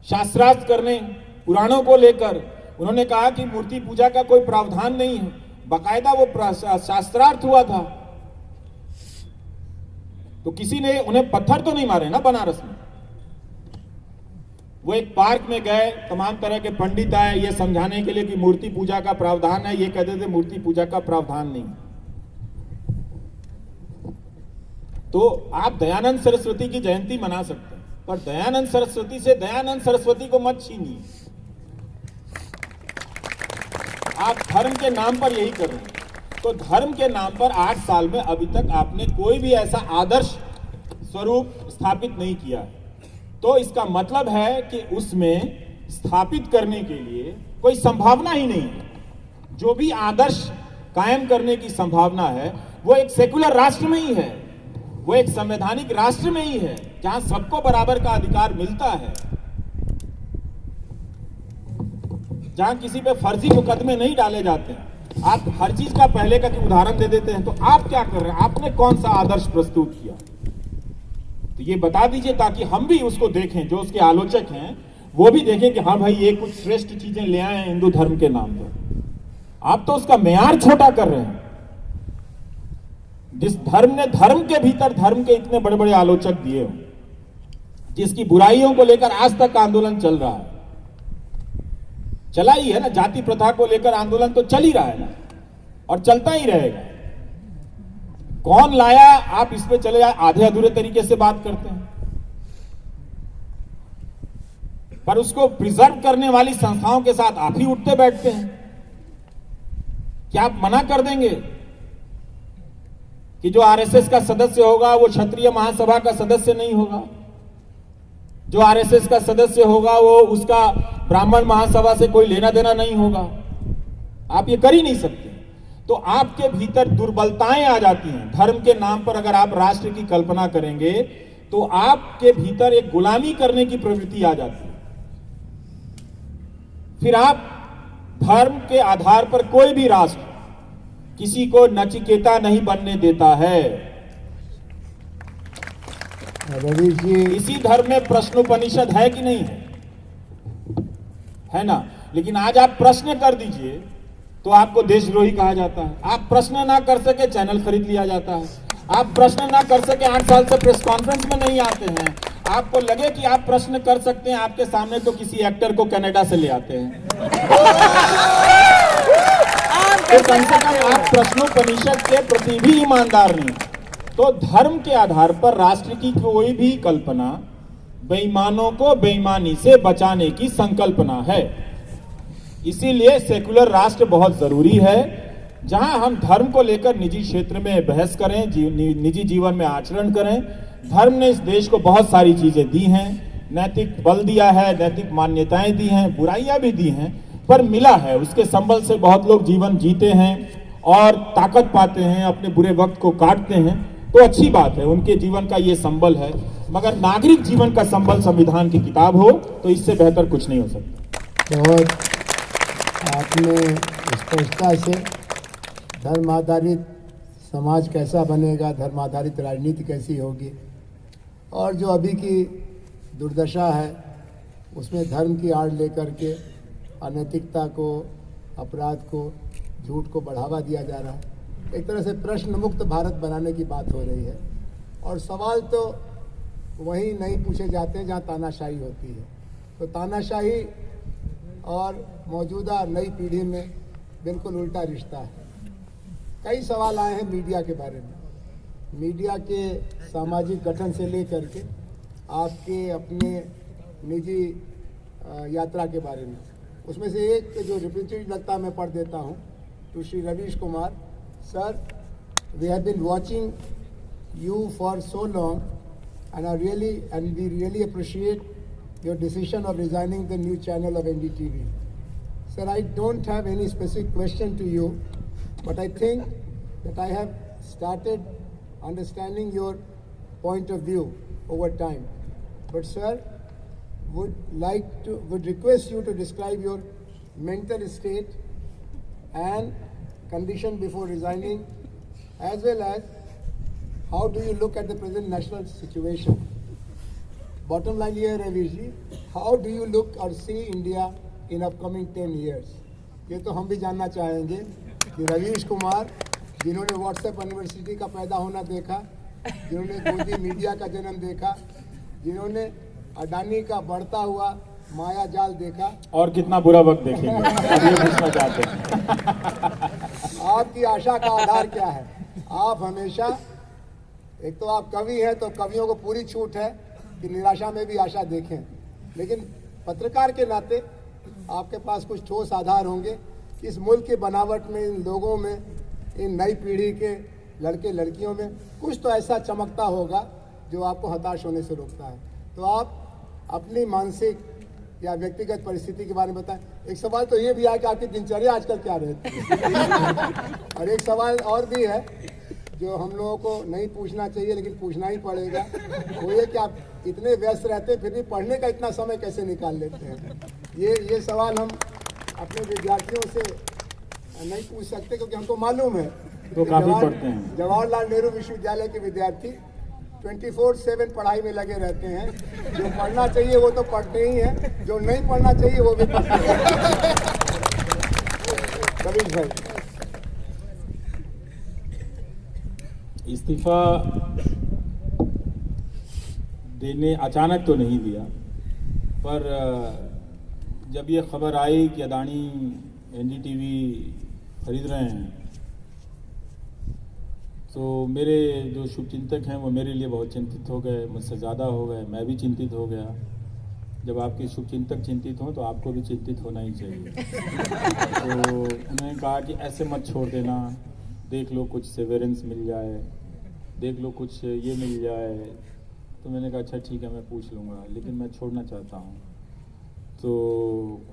शास्त्रार्थ करने, पुराणों को लेकर। उन्होंने कहा कि मूर्ति पूजा का कोई प्रावधान नहीं है, बाकायदा वो शास्त्रार्थ हुआ था। तो किसी ने उन्हें पत्थर तो नहीं मारे ना बनारस में। वो एक पार्क में गए, तमाम तरह के पंडित आए ये समझाने के लिए कि मूर्ति पूजा का प्रावधान है, ये कहते थे मूर्ति पूजा का प्रावधान नहीं। तो आप दयानंद सरस्वती की जयंती मना सकते हैं, पर दयानंद सरस्वती से दयानंद सरस्वती को मत छीनिए। आप धर्म के नाम पर यही कर रहे हैं। तो धर्म के नाम पर 8 साल में अभी तक आपने कोई भी ऐसा आदर्श स्वरूप स्थापित नहीं किया है। तो इसका मतलब है कि उसमें स्थापित करने के लिए कोई संभावना ही नहीं है। जो भी आदर्श कायम करने की संभावना है वो एक सेकुलर राष्ट्र में ही है, वो एक संवैधानिक राष्ट्र में ही है, जहां सबको बराबर का अधिकार मिलता है, जहां किसी पे फर्जी मुकदमे नहीं डाले जाते हैं। आप हर चीज का पहले का उदाहरण दे देते हैं। तो आप क्या कर रहे हैं? आपने कौन सा आदर्श प्रस्तुत किया? तो ये बता दीजिए ताकि हम भी उसको देखें, जो उसके आलोचक हैं वो भी देखें कि हाँ भाई ये कुछ श्रेष्ठ चीजें ले आए हैं हिंदू धर्म के नाम पर। आप तो उसका मेयार छोटा कर रहे हैं। जिस धर्म ने धर्म के भीतर धर्म के इतने बड़े बड़े आलोचक दिए हो, जिसकी बुराइयों को लेकर आज तक आंदोलन चल रहा है, चला ही है ना, जाति प्रथा को लेकर आंदोलन तो चल ही रहा है ना, और चलता ही रहेगा। कौन लाया? आप इस पे चले जाए, आधे अधूरे तरीके से बात करते हैं, पर उसको प्रिजर्व करने वाली संस्थाओं के साथ आप ही उठते बैठते हैं। क्या आप मना कर देंगे कि जो आरएसएस का सदस्य होगा वो क्षत्रिय महासभा का सदस्य नहीं होगा, जो आरएसएस का सदस्य होगा वो उसका ब्राह्मण महासभा से कोई लेना देना नहीं होगा? आप ये कर ही नहीं सकते। तो आपके भीतर दुर्बलताएं आ जाती हैं। धर्म के नाम पर अगर आप राष्ट्र की कल्पना करेंगे तो आपके भीतर एक गुलामी करने की प्रवृत्ति आ जाती है। फिर आप धर्म के आधार पर कोई भी राष्ट्र किसी को नचिकेता नहीं बनने देता है। रवीश जी, इसी धर्म में प्रश्नोपनिषद है कि नहीं है ना? लेकिन आज आप प्रश्न कर दीजिए तो आपको देशद्रोही कहा जाता है। आप प्रश्न ना कर सके चैनल खरीद लिया जाता है। आप प्रश्न ना कर सके 8 साल से प्रेस कॉन्फ्रेंस में नहीं आते हैं। आपको लगे कि आप प्रश्न कर सकते हैं आपके सामने, तो किसी एक्टर को कनाडा से ले आते हैं। तो कम से कम आप प्रश्नोपनिषद के प्रति भी ईमानदार नहीं। तो धर्म के आधार पर राष्ट्र की कोई भी कल्पना बेईमानों को बेईमानी से बचाने की संकल्पना है। इसीलिए सेकुलर राष्ट्र बहुत जरूरी है, जहां हम धर्म को लेकर निजी क्षेत्र में बहस करें, निजी जीवन में आचरण करें। धर्म ने इस देश को बहुत सारी चीजें दी हैं, नैतिक बल दिया है, नैतिक मान्यताएं दी हैं, बुराइयां भी दी हैं, पर मिला है। उसके संबल से बहुत लोग जीवन जीते हैं और ताकत पाते हैं, अपने बुरे वक्त को काटते हैं। तो अच्छी बात है, उनके जीवन का ये संबल है। मगर नागरिक जीवन का संबल संविधान की किताब हो तो इससे बेहतर कुछ नहीं हो सकता। बहुत आपने स्पष्टता से धर्म आधारित समाज कैसा बनेगा, धर्म आधारित राजनीति कैसी होगी, और जो अभी की दुर्दशा है उसमें धर्म की आड़ लेकर के अनैतिकता को, अपराध को, झूठ को बढ़ावा दिया जा रहा है। एक तरह से प्रश्न मुक्त भारत बनाने की बात हो रही है, और सवाल तो वहीं नहीं पूछे जाते जहां तानाशाही होती है। तो तानाशाही और मौजूदा नई पीढ़ी में बिल्कुल उल्टा रिश्ता है। कई सवाल आए हैं मीडिया के बारे में, मीडिया के सामाजिक गठन से लेकर के आपके अपने निजी यात्रा के बारे में। उसमें से एक जो रिप्रेजेंटेटिव लगता है मैं पढ़ देता हूँ, to Shri Ravish Kumar sir, we have been watching you for so long, and we really appreciate your decision of resigning the new channel of NDTV. Sir, I don't have any specific question to you, but I think that I have started understanding your point of view over time. But sir, would request you to describe your mental state and condition before resigning, as well as how do you look at the present national situation. Bottom line here, Ravi ji, how do you look or see India in upcoming 10 years? ये तो हम भी जानना चाहेंगे कि रवीश कुमार, जिन्होंने WhatsApp university का पैदा होना देखा, जिन्होंने गोदी मीडिया का जन्म देखा, जिन्होंने अडानी का बढ़ता हुआ माया जाल देखा, और कितना बुरा वक्त देखेंगे ये पूछना चाहते हैं। आपकी आशा का आधार क्या है? आप हमेशा, एक तो आप कवि हैं तो कवियों को पूरी छूट है कि निराशा में भी आशा देखें, लेकिन पत्रकार के नाते आपके पास कुछ ठोस आधार होंगे कि इस मुल्क की बनावट में, इन लोगों में, इन नई पीढ़ी के लड़के लड़कियों में कुछ तो ऐसा चमकता होगा जो आपको हताश होने से रोकता है। तो आप अपनी मानसिक या व्यक्तिगत परिस्थिति के बारे में बताएं। एक सवाल तो ये भी है कि आपकी दिनचर्या आजकल क्या रहती है, और एक सवाल और भी है जो हम लोगों को नहीं पूछना चाहिए लेकिन पूछना ही पड़ेगा, वो ये कि आप इतने व्यस्त रहते हैं फिर भी पढ़ने का इतना समय कैसे निकाल लेते हैं। ये सवाल हम अपने विद्यार्थियों से नहीं पूछ सकते, क्योंकि हमको मालूम है तो काफी पढ़ते हैं। जवाहरलाल नेहरू विश्वविद्यालय के विद्यार्थी 24/7 पढ़ाई में लगे रहते हैं। जो पढ़ना चाहिए वो तो पढ़ते ही हैं, जो नहीं पढ़ना चाहिए वो भी पढ़ते हैं। रवीश भाई, इस्तीफा देने अचानक तो नहीं दिया, पर जब ये खबर आई कि अदानी एनडीटीवी खरीद रहे हैं, तो मेरे जो शुभचिंतक हैं वो मेरे लिए बहुत चिंतित हो गए, मुझसे ज़्यादा हो गए, मैं भी चिंतित हो गया। जब आपके शुभचिंतक चिंतित हों तो आपको भी चिंतित होना ही चाहिए। तो उन्होंने कहा कि ऐसे मत छोड़ देना, देख लो कुछ सेवेरेंस मिल जाए, देख लो कुछ ये मिल जाए। तो मैंने कहा अच्छा ठीक है, मैं पूछ लूँगा, लेकिन मैं छोड़ना चाहता हूँ। तो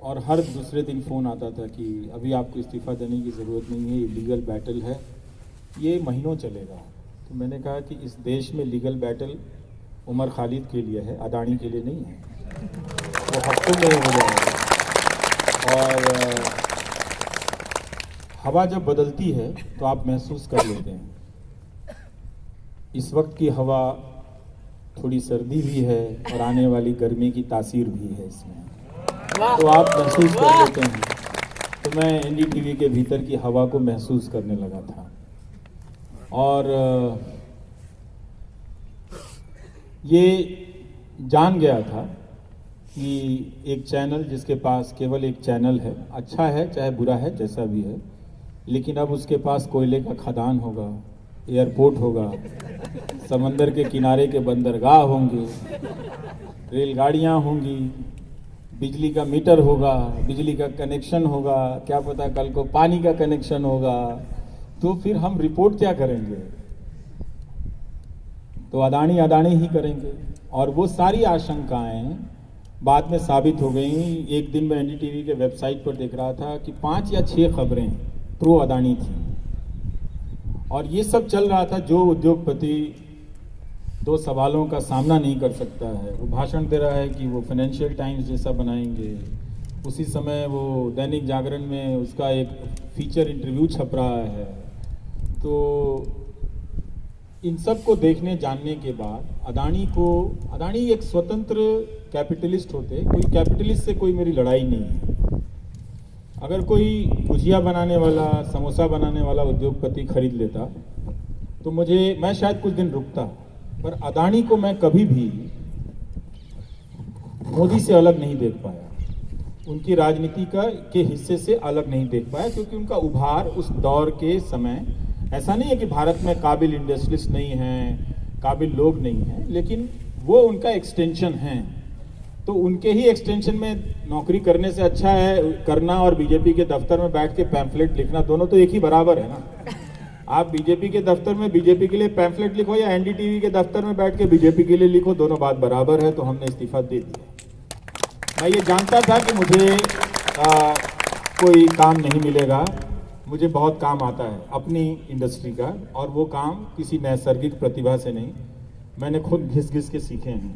और हर दूसरे दिन फ़ोन आता था कि अभी आपको इस्तीफ़ा देने की ज़रूरत नहीं है, ये लीगल बैटल है, ये महीनों चलेगा। तो मैंने कहा कि इस देश में लीगल बैटल उमर खालिद के लिए है, अदानी के लिए नहीं है। वो हफ्तों में हो जाएगा। और हवा जब बदलती है तो आप महसूस कर लेते हैं। इस वक्त की हवा थोड़ी सर्दी भी है और आने वाली गर्मी की तासीर भी है इसमें, तो आप महसूस कर लेते हैं। तो मैं एनडीटीवी के भीतर की हवा को महसूस करने लगा था। और ये जान गया था कि एक चैनल जिसके पास केवल एक चैनल है, अच्छा है चाहे बुरा है जैसा भी है, लेकिन अब उसके पास कोयले का खदान होगा, एयरपोर्ट होगा, समंदर के किनारे के बंदरगाह होंगे, रेलगाड़ियां होंगी, बिजली का मीटर होगा, बिजली का कनेक्शन होगा, क्या पता कल को पानी का कनेक्शन होगा। तो फिर हम रिपोर्ट क्या करेंगे? तो अदानी ही करेंगे। और वो सारी आशंकाएं बाद में साबित हो गई। एक दिन मैं एनडीटीवी के वेबसाइट पर देख रहा था कि 5 या 6 खबरें प्रो अदानी थी, और ये सब चल रहा था। जो उद्योगपति 2 सवालों का सामना नहीं कर सकता है, वो भाषण दे रहा है कि वो फाइनेंशियल टाइम्स जैसा बनाएंगे। उसी समय वो दैनिक जागरण में उसका एक फीचर इंटरव्यू छप रहा है। तो इन सब को देखने जानने के बाद अदानी एक स्वतंत्र कैपिटलिस्ट होते। कोई कैपिटलिस्ट से कोई मेरी लड़ाई नहीं है। अगर कोई गुजिया बनाने वाला, समोसा बनाने वाला उद्योगपति खरीद लेता तो मैं शायद कुछ दिन रुकता, पर अदानी को मैं कभी भी मोदी से अलग नहीं देख पाया, उनकी राजनीति के हिस्से से अलग नहीं देख पाया, क्योंकि उनका उभार उस दौर के समय, ऐसा नहीं है कि भारत में काबिल इंडस्ट्रियलिस्ट नहीं हैं, काबिल लोग नहीं हैं, लेकिन वो उनका एक्सटेंशन है। तो उनके ही एक्सटेंशन में नौकरी करने से अच्छा है करना और बीजेपी के दफ्तर में बैठ के पैम्फलेट लिखना, दोनों तो एक ही बराबर है ना। आप बीजेपी के दफ्तर में बीजेपी के लिए पैम्फलेट लिखो या एनडीटीवी के दफ्तर में बैठ के बीजेपी के लिए लिखो, दोनों बात बराबर है। तो हमने इस्तीफा दे दिया। मैं ये जानता था कि मुझे कोई काम नहीं मिलेगा, मुझे बहुत काम आता है अपनी इंडस्ट्री का, और वो काम किसी नैसर्गिक प्रतिभा से नहीं, मैंने खुद घिस घिस के सीखे हैं,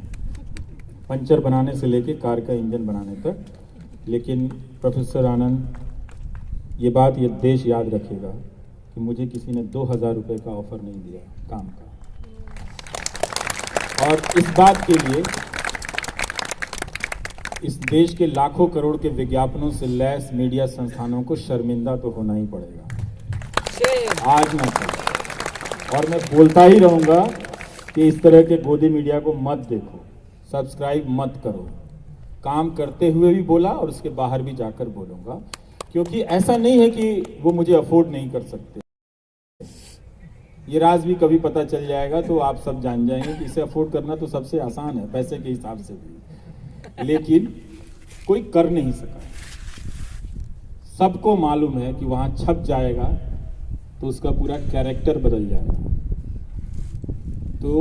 पंचर बनाने से लेके कार का इंजन बनाने तक। लेकिन प्रोफेसर आनंद, ये बात ये देश याद रखेगा कि मुझे किसी ने 2000 रुपये का ऑफर नहीं दिया काम का, और इस बात के लिए इस देश के लाखों करोड़ के विज्ञापनों से लैस मीडिया संस्थानों को शर्मिंदा तो होना ही पड़ेगा, आज ना कल। और मैं बोलता ही रहूंगा कि इस तरह के गोदी मीडिया को मत देखो, सब्सक्राइब मत करो। काम करते हुए भी बोला और उसके बाहर भी जाकर बोलूंगा, क्योंकि ऐसा नहीं है कि वो मुझे अफोर्ड नहीं कर सकते। ये राज भी कभी पता चल जाएगा तो आप सब जान जाएंगे कि इसे अफोर्ड करना तो सबसे आसान है पैसे के हिसाब से भी, लेकिन कोई कर नहीं सका। सबको मालूम है कि वहां छप जाएगा तो उसका पूरा कैरेक्टर बदल जाएगा। तो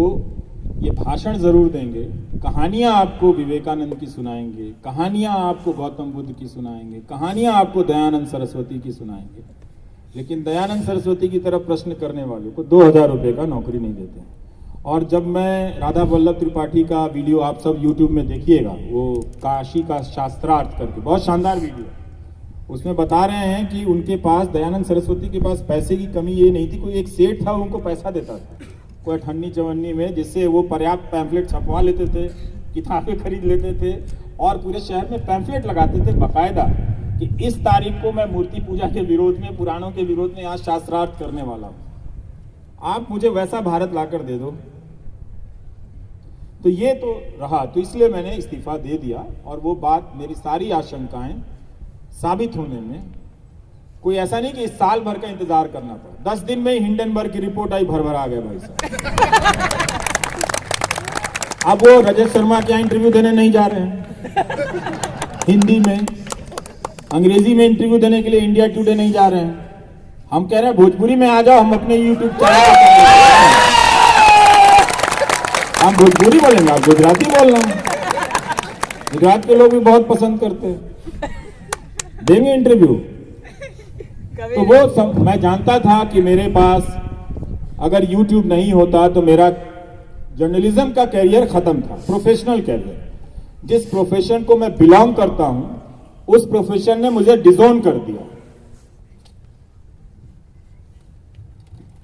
ये भाषण जरूर देंगे, कहानियां आपको विवेकानंद की सुनाएंगे, कहानियां आपको गौतम बुद्ध की सुनाएंगे, कहानियां आपको दयानंद सरस्वती की सुनाएंगे, लेकिन दयानंद सरस्वती की तरफ प्रश्न करने वालों को 2000 रुपये का नौकरी नहीं देते हैं। और जब मैं राधा वल्लभ त्रिपाठी का वीडियो आप सब यूट्यूब में देखिएगा, वो काशी का शास्त्रार्थ करके बहुत शानदार वीडियो, उसमें बता रहे हैं कि उनके पास, दयानंद सरस्वती के पास पैसे की कमी ये नहीं थी, कोई एक सेठ था उनको पैसा देता था कोई अठन्नी चवन्नी में, जिससे वो पर्याप्त पैम्फलेट छपवा लेते थे, किताबें खरीद लेते थे और पूरे शहर में पैम्फलेट लगाते थे बाकायदा कि इस तारीख को मैं मूर्ति पूजा के विरोध में, पुराणों के विरोध में आज शास्त्रार्थ करने वाला हूं। आप मुझे वैसा भारत लाकर दे दो। तो ये तो रहा, तो इसलिए मैंने इस्तीफा दे दिया। और वो बात, मेरी सारी आशंकाएं साबित होने में कोई ऐसा नहीं कि इस साल भर का इंतजार करना पड़ा। 10 दिन में ही हिंडनबर्ग की रिपोर्ट आई, भर आ गया भाई साहब। अब वो रजत शर्मा क्या इंटरव्यू देने नहीं जा रहे हैं हिंदी में, अंग्रेजी में इंटरव्यू देने के लिए इंडिया टुडे नहीं जा रहे हैं। हम कह रहे हैं भोजपुरी में आ जाओ, हम अपने यूट्यूब चैनल, हम भोजपुरी बोलेंगे, आप गुजराती बोलना, गुजरात के लोग भी बहुत पसंद करते हैं, देंगे इंटरव्यू। तो वो सब मैं जानता था कि मेरे पास अगर YouTube नहीं होता तो मेरा जर्नलिज्म का कैरियर खत्म था, प्रोफेशनल कैरियर। जिस प्रोफेशन को मैं बिलोंग करता हूं उस प्रोफेशन ने मुझे डिसोन कर दिया।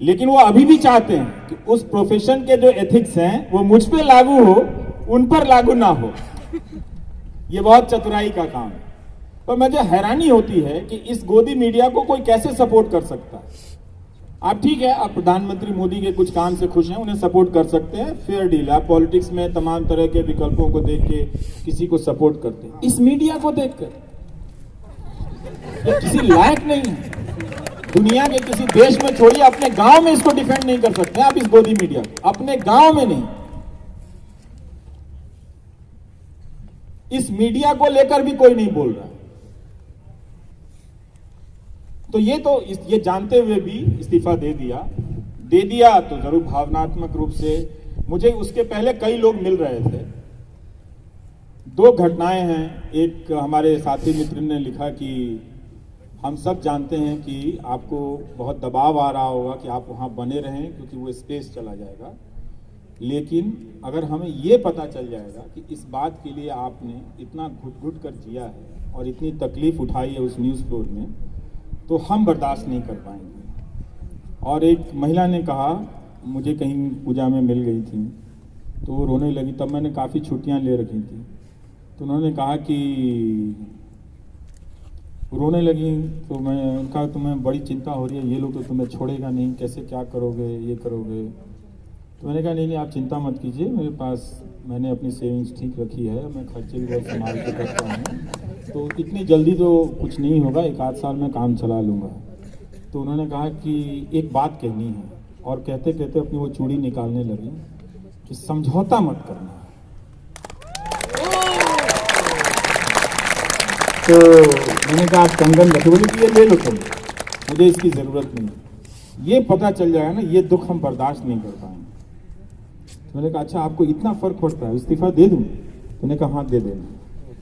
लेकिन वो अभी भी चाहते हैं कि उस प्रोफेशन के जो एथिक्स हैं वो मुझ पे लागू हो, उन पर लागू ना हो। ये बहुत चतुराई का काम है। पर मुझे हैरानी होती है कि इस गोदी मीडिया को कोई कैसे सपोर्ट कर सकता है। आप ठीक है, आप प्रधानमंत्री मोदी के कुछ काम से खुश हैं, उन्हें सपोर्ट कर सकते हैं, फेयर डील। आप पॉलिटिक्स में तमाम तरह के विकल्पों को देख के किसी को सपोर्ट करते हैं। इस मीडिया को देखकर ये किसी लायक नहीं है। दुनिया के किसी देश में छोड़िए, अपने गांव में इसको डिफेंड नहीं कर सकते आप, इस गोदी मीडिया को अपने गांव में नहीं। इस मीडिया को लेकर भी कोई नहीं बोल रहा। तो ये जानते हुए भी इस्तीफा दे दिया तो जरूर भावनात्मक रूप से। मुझे उसके पहले कई लोग मिल रहे थे। 2 घटनाएं हैं। एक हमारे साथी मित्र ने लिखा कि हम सब जानते हैं कि आपको बहुत दबाव आ रहा होगा कि आप वहां बने रहें क्योंकि वो स्पेस चला जाएगा, लेकिन अगर हमें ये पता चल जाएगा कि इस बात के लिए आपने इतना घुट-घुट कर जिया है और इतनी तकलीफ उठाई है उस न्यूज़ फ्लोर में, तो हम बर्दाश्त नहीं कर पाएंगे। और एक महिला ने कहा, मुझे कहीं पूजा में मिल गई थी तो वो रोने लगी। तब मैंने काफ़ी छुट्टियां ले रखी थी, तो उन्होंने कहा कि रोने लगी। तो मैं कहा, तुम्हें बड़ी चिंता हो रही है, ये लोग तो तुम्हें छोड़ेगा नहीं, कैसे क्या करोगे, ये करोगे। तो मैंने कहा नहीं आप चिंता मत कीजिए, मेरे पास मैंने अपनी सेविंग्स ठीक रखी है, मैं खर्चे भी बहुत संभाल के करता हूँ, तो इतनी जल्दी तो कुछ नहीं होगा, 1 आध साल में काम चला लूँगा। तो उन्होंने कहा कि एक बात कहनी है, और कहते कहते अपनी वो चूड़ी निकालने लगी कि समझौता मत करना। तो मैंने कहा आप कंगन रखो, बोले कि ये ले लो तुम, मुझे इसकी ज़रूरत नहीं। ये पता चल जाएगा ना, ये दुख हम बर्दाश्त नहीं कर पाएंगे। मैंने कहा अच्छा आपको इतना फर्क पड़ता है, इस्तीफा दे दूं? मैंने कहा हाँ दे देना।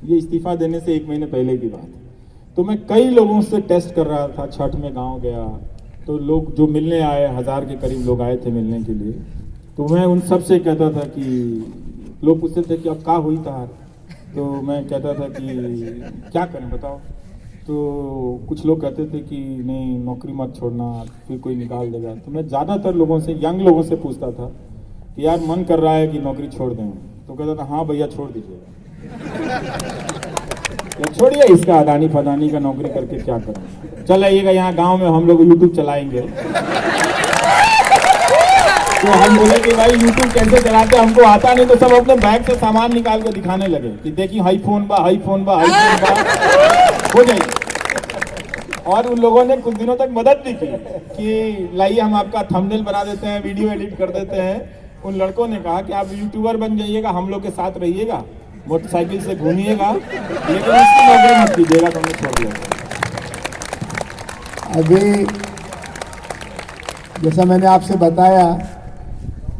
ये इस्तीफा देने से 1 महीने पहले की बात है। तो मैं कई लोगों से टेस्ट कर रहा था। छठ में गांव गया तो लोग जो मिलने आए, 1000 के करीब लोग आए थे मिलने के लिए, तो मैं उन सब से कहता था कि लोग पूछते थे कि अब क्या हुई तार, तो मैं कहता था कि क्या करें बताओ। तो कुछ लोग कहते थे कि नहीं नौकरी मत छोड़ना, फिर कोई निकाल देगा। तो मैं ज़्यादातर लोगों से, यंग लोगों से पूछता था कि यार मन कर रहा है कि नौकरी छोड़ दें, तो कहता था हाँ भैया छोड़ दीजिएगा। तो छोड़िए इसका अदानी फदानी का नौकरी करके क्या करें, चल आइएगा यहाँ गांव में हम लोग यूट्यूब चलाएंगे। तो हम बोले कि भाई यूट्यूब कैसे चलाते, हमको आता नहीं। तो सब अपने बैग से सामान निकाल के दिखाने लगे कि देखिए हाई फोन बा, हाई फोन बा, हाई फोन बा, हो जाए। और उन लोगों ने कुछ दिनों तक मदद भी की कि लाइए हम आपका थंबनेल बना देते हैं, वीडियो एडिट कर देते हैं। उन लड़कों ने कहा कि आप यूट्यूबर बन जाइएगा, हम लोग के साथ रहिएगा, मोटरसाइकिल से घूमिएगा, लेकिन उसकी नौकरी मत कीजिएगा, तो हमने छोड़ दिया। अभी जैसा मैंने आपसे बताया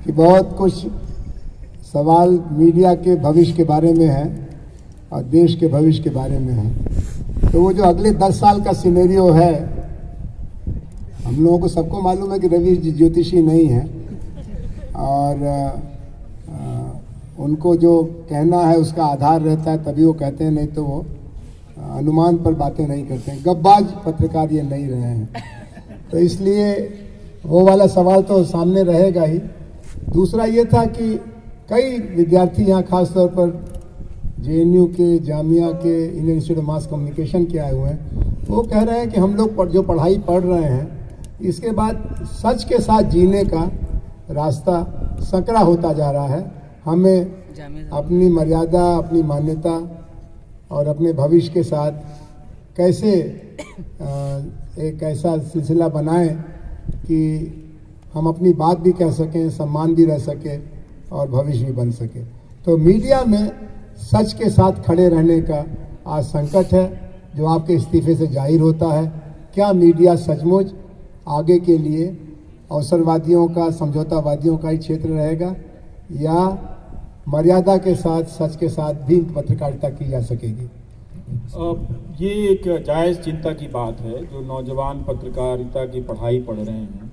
कि बहुत कुछ सवाल मीडिया के भविष्य के बारे में है और देश के भविष्य के बारे में है। तो वो जो अगले 10 साल का सिनेरियो है, हम लोगों को सबको मालूम है कि रवि जी ज्योतिषी नहीं है और उनको जो कहना है उसका आधार रहता है, तभी वो कहते हैं, नहीं तो वो अनुमान पर बातें नहीं करते हैं। गब्बाज पत्रकार ये नहीं रहे हैं, तो इसलिए वो वाला सवाल तो सामने रहेगा ही। दूसरा ये था कि कई विद्यार्थी यहाँ खास तौर पर जेएनयू के, जामिया के, Indian institute of mass communication के आए हुए हैं। वो कह रहे हैं कि हम लोग जो पढ़ाई पढ़ रहे हैं, इसके बाद सच के साथ जीने का रास्ता संकरा होता जा रहा है। हमें अपनी मर्यादा, अपनी मान्यता और अपने भविष्य के साथ कैसे एक ऐसा सिलसिला बनाएं कि हम अपनी बात भी कह सकें, सम्मान भी रह सके और भविष्य भी बन सके। तो मीडिया में सच के साथ खड़े रहने का आज संकट है, जो आपके इस्तीफे से जाहिर होता है। क्या मीडिया सचमुच आगे के लिए अवसरवादियों का, समझौतावादियों का ही क्षेत्र रहेगा, या मर्यादा के साथ, सच के साथ भी पत्रकारिता की जा सकेगी? ये एक जायज़ चिंता की बात है। जो नौजवान पत्रकारिता की पढ़ाई पढ़ रहे हैं,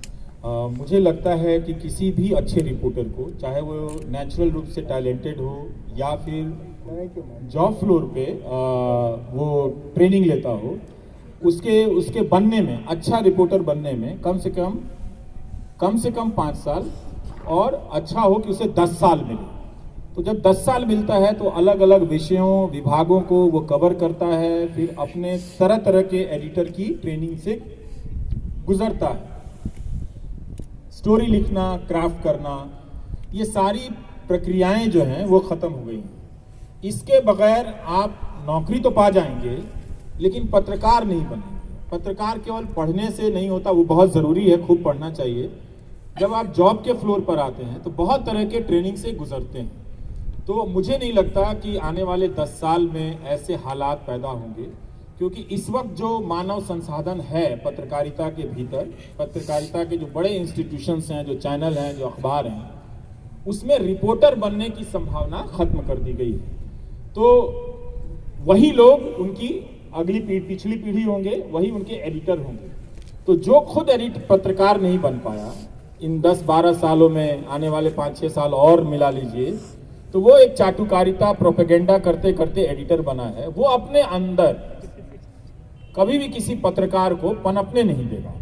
मुझे लगता है कि किसी भी अच्छे रिपोर्टर को, चाहे वो नेचुरल रूप से टैलेंटेड हो या फिर जॉब फ्लोर पे वो ट्रेनिंग लेता हो, उसके बनने में, अच्छा रिपोर्टर बनने में कम से कम 5 साल, और अच्छा हो कि उसे 10 साल मिले। तो जब 10 साल मिलता है तो अलग अलग विषयों, विभागों को वो कवर करता है, फिर अपने तरह तरह के एडिटर की ट्रेनिंग से गुजरता है। स्टोरी लिखना, क्राफ्ट करना, ये सारी प्रक्रियाएं जो हैं वो खत्म हो गई हैं। इसके बगैर आप नौकरी तो पा जाएंगे, लेकिन पत्रकार नहीं बनेंगे। पत्रकार केवल पढ़ने से नहीं होता, वो बहुत ज़रूरी है, खूब पढ़ना चाहिए। जब आप जॉब के फ्लोर पर आते हैं तो बहुत तरह के ट्रेनिंग से गुजरते हैं। तो मुझे नहीं लगता कि आने वाले 10 साल में ऐसे हालात पैदा होंगे, क्योंकि इस वक्त जो मानव संसाधन है पत्रकारिता के भीतर, पत्रकारिता के जो बड़े इंस्टीट्यूशंस हैं, जो चैनल हैं, जो अखबार हैं, उसमें रिपोर्टर बनने की संभावना खत्म कर दी गई है। तो वही लोग उनकी अगली पिछली पीढ़ी होंगे, वही उनके एडिटर होंगे। तो जो खुद पत्रकार नहीं बन पाया, इन 10-12 सालों में, आने वाले 5-6 साल और मिला लीजिए, तो वो एक चाटुकारिता, प्रोपेगेंडा करते करते एडिटर बना है। वो अपने अंदर कभी भी किसी पत्रकार को पनपने नहीं देगा।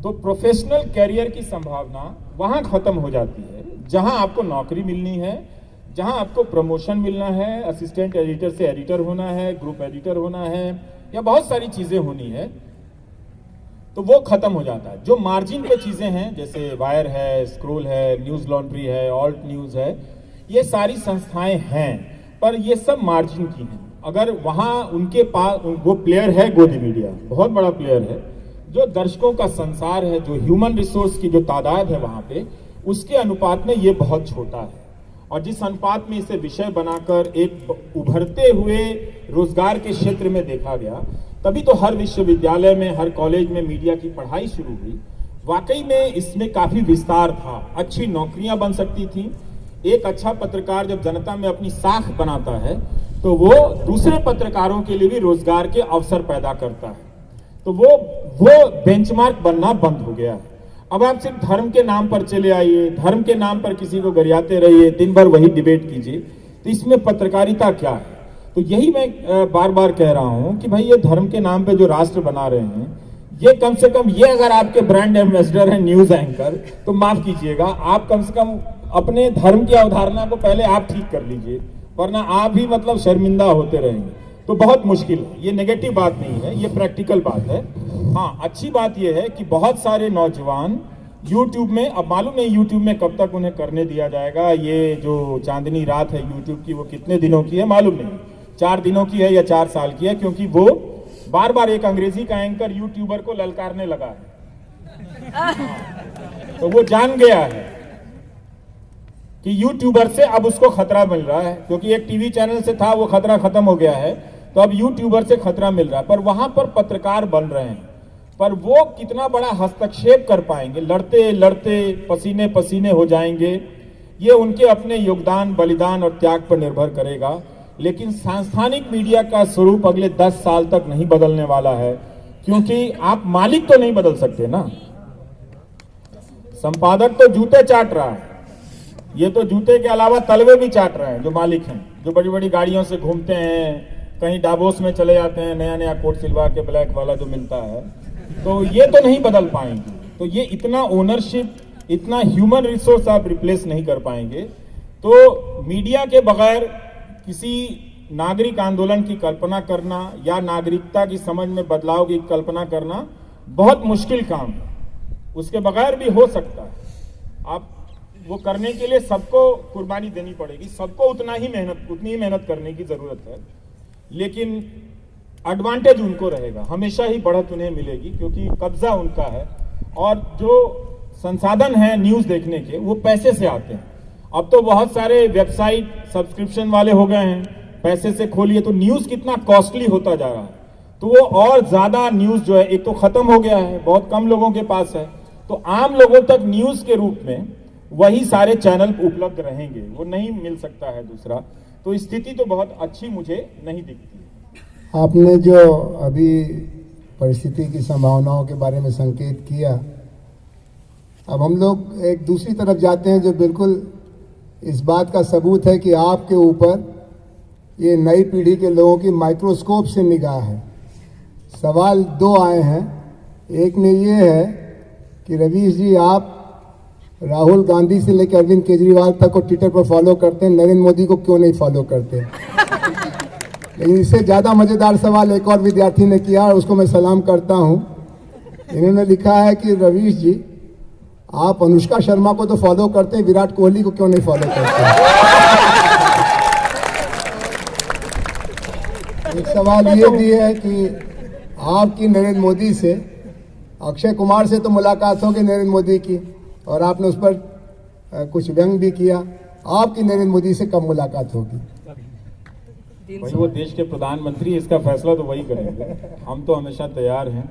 तो प्रोफेशनल कैरियर की संभावना वहां खत्म हो जाती है जहां आपको नौकरी मिलनी है, जहां आपको प्रमोशन मिलना है, असिस्टेंट एडिटर से एडिटर होना है, ग्रुप एडिटर होना है, या बहुत सारी चीजें होनी है, तो वो खत्म हो जाता है। जो मार्जिन पे चीजें हैं, जैसे वायर है, स्क्रोल है, न्यूज लॉन्ड्री है, ऑल्ट न्यूज है, ये सारी संस्थाएं हैं, पर ये सब मार्जिन की हैं। अगर वहां उनके पास वो प्लेयर है, गोदी मीडिया बहुत बड़ा प्लेयर है, जो दर्शकों का संसार है, जो ह्यूमन रिसोर्स की जो तादाद है वहां पे, उसके अनुपात में ये बहुत छोटा है। और जिस अनुपात में इसे विषय बनाकर एक उभरते हुए रोजगार के क्षेत्र में देखा गया, तभी तो हर विश्वविद्यालय में, हर कॉलेज में मीडिया की पढ़ाई शुरू हुई। वाकई में इसमें काफी विस्तार था, अच्छी नौकरियां बन सकती थी। एक अच्छा पत्रकार जब जनता में अपनी साख बनाता है तो वो दूसरे पत्रकारों के लिए भी रोजगार के अवसर पैदा करता है। तो वो बेंचमार्क बनना बंद हो गया है। अब आप सिर्फ धर्म के नाम पर चले आइए, धर्म के नाम पर किसी को गरियाते रहिए, दिन भर वही डिबेट कीजिए, तो इसमें पत्रकारिता क्या है? तो यही मैं बार बार कह रहा हूं कि भाई ये धर्म के नाम पे जो राष्ट्र बना रहे हैं, ये कम से कम, ये अगर आपके ब्रांड एम्बेसडर हैं न्यूज एंकर, तो माफ कीजिएगा, आप कम से कम अपने धर्म की अवधारणा को पहले आप ठीक कर लीजिए, वरना आप ही मतलब शर्मिंदा होते रहेंगे। तो बहुत मुश्किल है। ये नेगेटिव बात नहीं है, ये प्रैक्टिकल बात है। हाँ, अच्छी बात ये है कि बहुत सारे नौजवान YouTube में, अब मालूम नहीं YouTube में कब तक उन्हें करने दिया जाएगा। ये जो चांदनी रात है YouTube की, वो कितने दिनों की है मालूम नहीं, 4 दिनों की है या 4 साल की है, क्योंकि वो बार बार एक अंग्रेजी का एंकर यूट्यूबर को ललकारने लगा है। तो वो जान गया है कि यूट्यूबर से अब उसको खतरा मिल रहा है, क्योंकि एक टीवी चैनल से था, वो खतरा खत्म हो गया है, तो अब यूट्यूबर से खतरा मिल रहा है। पर वहां पर पत्रकार बन रहे हैं, पर वो कितना बड़ा हस्तक्षेप कर पाएंगे, लड़ते लड़ते पसीने पसीने हो जाएंगे, ये उनके अपने योगदान, बलिदान और त्याग पर निर्भर करेगा। लेकिन सांस्थानिक मीडिया का स्वरूप अगले 10 साल तक नहीं बदलने वाला है, क्योंकि आप मालिक तो नहीं बदल सकते ना। संपादक तो जूते चाट रहा है, ये तो जूते के अलावा तलवे भी चाट रहे हैं जो मालिक हैं, जो बड़ी बड़ी गाड़ियों से घूमते हैं, कहीं डाबोस में चले जाते हैं, नया नया कोट सिलवा के ब्लैक वाला जो मिलता है, तो ये तो नहीं बदल पाएंगे। तो ये इतना ओनरशिप, इतना ह्यूमन रिसोर्स आप रिप्लेस नहीं कर पाएंगे। तो मीडिया के बगैर किसी नागरिक आंदोलन की कल्पना करना या नागरिकता की समझ में बदलाव की कल्पना करना बहुत मुश्किल काम है। उसके बगैर भी हो सकता है। आप वो करने के लिए सबको कुर्बानी देनी पड़ेगी, सबको उतनी ही मेहनत करने की जरूरत है, लेकिन एडवांटेज उनको रहेगा, हमेशा ही बढ़त उन्हें मिलेगी, क्योंकि कब्जा उनका है। और जो संसाधन है न्यूज देखने के, वो पैसे से आते हैं। अब तो बहुत सारे वेबसाइट सब्सक्रिप्शन वाले हो गए हैं, पैसे से खोलिए, तो न्यूज कितना कॉस्टली होता जा रहा है। तो वो और ज्यादा न्यूज जो है, एक तो खत्म हो गया है, बहुत कम लोगों के पास है, तो आम लोगों तक न्यूज के रूप में वही सारे चैनल उपलब्ध रहेंगे, वो नहीं मिल सकता है दूसरा। तो स्थिति तो बहुत अच्छी मुझे नहीं दिखती है। आपने जो अभी परिस्थिति की संभावनाओं के बारे में संकेत किया, अब हम लोग एक दूसरी तरफ जाते हैं जो बिल्कुल इस बात का सबूत है कि आपके ऊपर ये नई पीढ़ी के लोगों की माइक्रोस्कोप से निगाह है। सवाल 2 आए हैं। एक में ये है कि रवीश जी, आप राहुल गांधी से लेकर अरविंद केजरीवाल तक को ट्विटर पर फॉलो करते हैं, नरेंद्र मोदी को क्यों नहीं फॉलो करते? लेकिन इससे ज़्यादा मज़ेदार सवाल एक और विद्यार्थी ने किया, और उसको मैं सलाम करता हूं। इन्होंने लिखा है कि रवीश जी, आप अनुष्का शर्मा को तो फॉलो करते हैं, विराट कोहली को क्यों नहीं फॉलो करते? एक सवाल ये भी है कि आपकी नरेंद्र मोदी से, अक्षय कुमार से तो मुलाकात होगी नरेंद्र मोदी की, और आपने उस पर कुछ व्यंग भी किया, आपकी नरेंद्र मोदी से कब मुलाकात होगी? भाई वो देश के प्रधानमंत्री, इसका फैसला तो वही करेंगे। हम तो हमेशा तैयार हैं,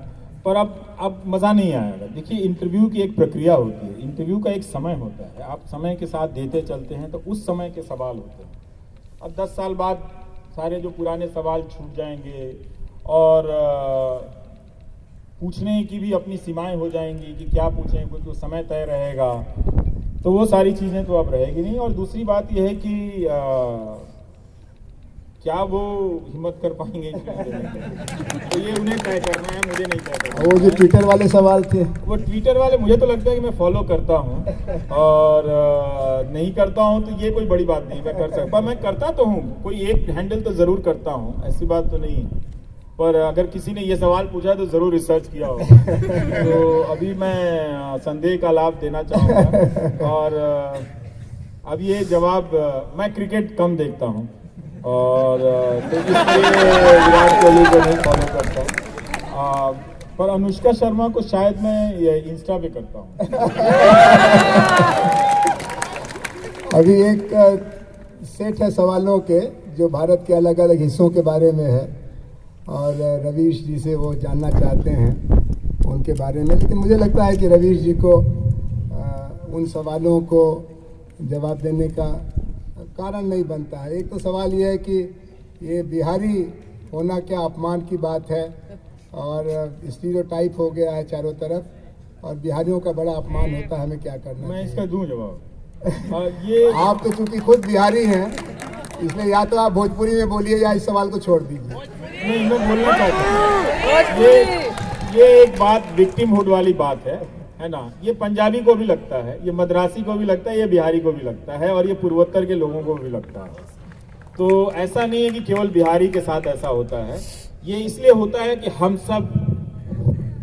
पर अब मजा नहीं आएगा। देखिए, इंटरव्यू की एक प्रक्रिया होती है, इंटरव्यू का एक समय होता है, आप समय के साथ देते चलते हैं तो उस समय के सवाल होते हैं। अब 10 साल बाद सारे जो पुराने सवाल छूट जाएंगे और पूछने की भी अपनी सीमाएं हो जाएंगी कि क्या पूछें, कुछ तो समय तय रहेगा, तो वो सारी चीज़ें तो अब रहेगी नहीं। और दूसरी बात यह है कि क्या वो हिम्मत कर पाएंगे, तो ये उन्हें तय करना है, मुझे नहीं तय करना। वो जो ट्विटर वाले सवाल थे, वो ट्विटर वाले, मुझे तो लगता है कि मैं फॉलो करता हूँ, और नहीं करता हूँ तो ये कोई बड़ी बात नहीं, मैं कर सकता, पर मैं करता तो हूँ, कोई एक हैंडल तो जरूर करता हूँ, ऐसी बात तो नहीं है। पर अगर किसी ने ये सवाल पूछा तो जरूर रिसर्च किया होगा। तो अभी मैं संदेह का लाभ देना चाहूँगा, और अब ये जवाब, मैं क्रिकेट कम देखता हूँ, और तो इसलिए विराट कोहली को नहीं फॉलो करता, पर अनुष्का शर्मा को शायद मैं ये इंस्टा पे करता हूँ। अभी एक सेट है सवालों के जो भारत के अलग अलग हिस्सों के बारे में है, और रवीश जी से वो जानना चाहते हैं उनके बारे में। लेकिन मुझे लगता है कि रवीश जी को उन सवालों को जवाब देने का कारण नहीं बनता है। एक तो सवाल ये है कि ये बिहारी होना क्या अपमान की बात है, और स्टीरियोटाइप हो गया है चारों तरफ, और बिहारियों का बड़ा अपमान होता है। हमें क्या करना मैं चाहिए? इसका दूं जवाब। ये आप तो चूंकि खुद बिहारी हैं, इसलिए या तो आप भोजपुरी में बोलिए या इस सवाल को छोड़ दीजिए। नहीं, मैं बोलना चाहता हूँ, ये एक बात विक्टिमहुड वाली बात है ना। ये पंजाबी को भी लगता है, ये मद्रासी को भी लगता है, ये बिहारी को भी लगता है, और ये पूर्वोत्तर के लोगों को भी लगता है। तो ऐसा नहीं है कि केवल बिहारी के साथ ऐसा होता है। ये इसलिए होता है कि हम सब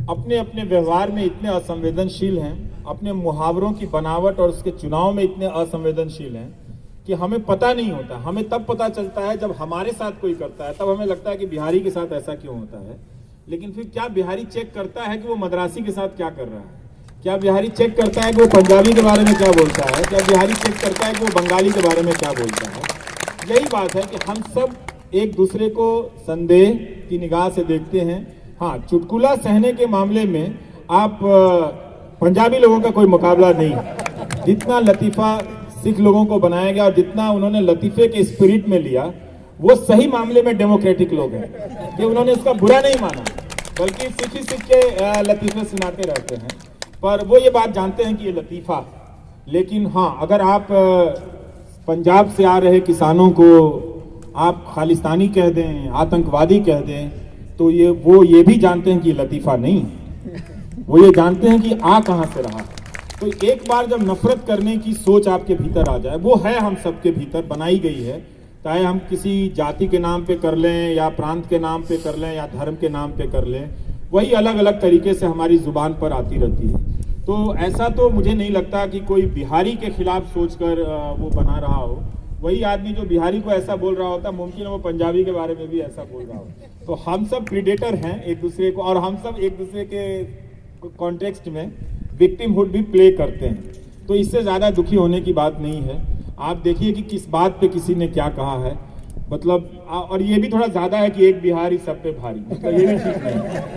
अपने अपने व्यवहार में इतने असंवेदनशील हैं, अपने मुहावरों की बनावट और उसके चुनाव में इतने असंवेदनशील हैं कि हमें पता नहीं होता। हमें तब पता चलता है जब हमारे साथ कोई करता है, तब हमें लगता है कि बिहारी के साथ ऐसा क्यों होता है। लेकिन फिर क्या बिहारी चेक करता है कि वो मद्रासी के साथ क्या कर रहा है? क्या बिहारी चेक करता है कि वो पंजाबी के बारे में क्या बोलता है? क्या बिहारी चेक करता है कि वो बंगाली के बारे में क्या बोलता है? यही बात है कि हम सब एक दूसरे को संदेह की निगाह से देखते हैं। हाँ, चुटकुला सहने के मामले में आप पंजाबी लोगों का कोई मुकाबला नहीं। जितना लतीफा सिख लोगों को बनाया गया और जितना उन्होंने लतीफे के स्पिरिट में लिया, वो सही मामले में डेमोक्रेटिक लोग हैं कि उन्होंने उसका बुरा नहीं माना, बल्कि सिख ही सिख के लतीफे सुनाते रहते हैं। पर वो ये बात जानते हैं कि ये लतीफा। लेकिन हाँ, अगर आप पंजाब से आ रहे किसानों को आप खालिस्तानी कह दें, आतंकवादी कह दें, तो वो ये भी जानते हैं कि लतीफा नहीं, वो ये जानते हैं कि आ कहां से रहा। तो एक बार जब नफरत करने की सोच आपके भीतर आ जाए, वो है हम सबके भीतर बनाई गई है, चाहे हम किसी जाति के नाम पे कर लें या प्रांत के नाम पे कर लें या धर्म के नाम पे कर लें, वही अलग अलग तरीके से हमारी जुबान पर आती रहती है। तो ऐसा तो मुझे नहीं लगता कि कोई बिहारी के खिलाफ सोचकर वो बना रहा हो। वही आदमी जो बिहारी को ऐसा बोल रहा होता, मुमकिन है वो पंजाबी के बारे में भी ऐसा बोल रहा हो। तो हम सब प्रीडेटर हैं एक दूसरे को, और हम सब एक दूसरे के कॉन्टेक्स्ट में विक्टिमहुड भी प्ले करते हैं। तो इससे ज्यादा दुखी होने की बात नहीं है। आप देखिए कि किस बात पे किसी ने क्या कहा है, मतलब और ये भी थोड़ा ज्यादा है कि एक बिहारी सब पे भारी, मतलब ये भी ठीक नहीं है।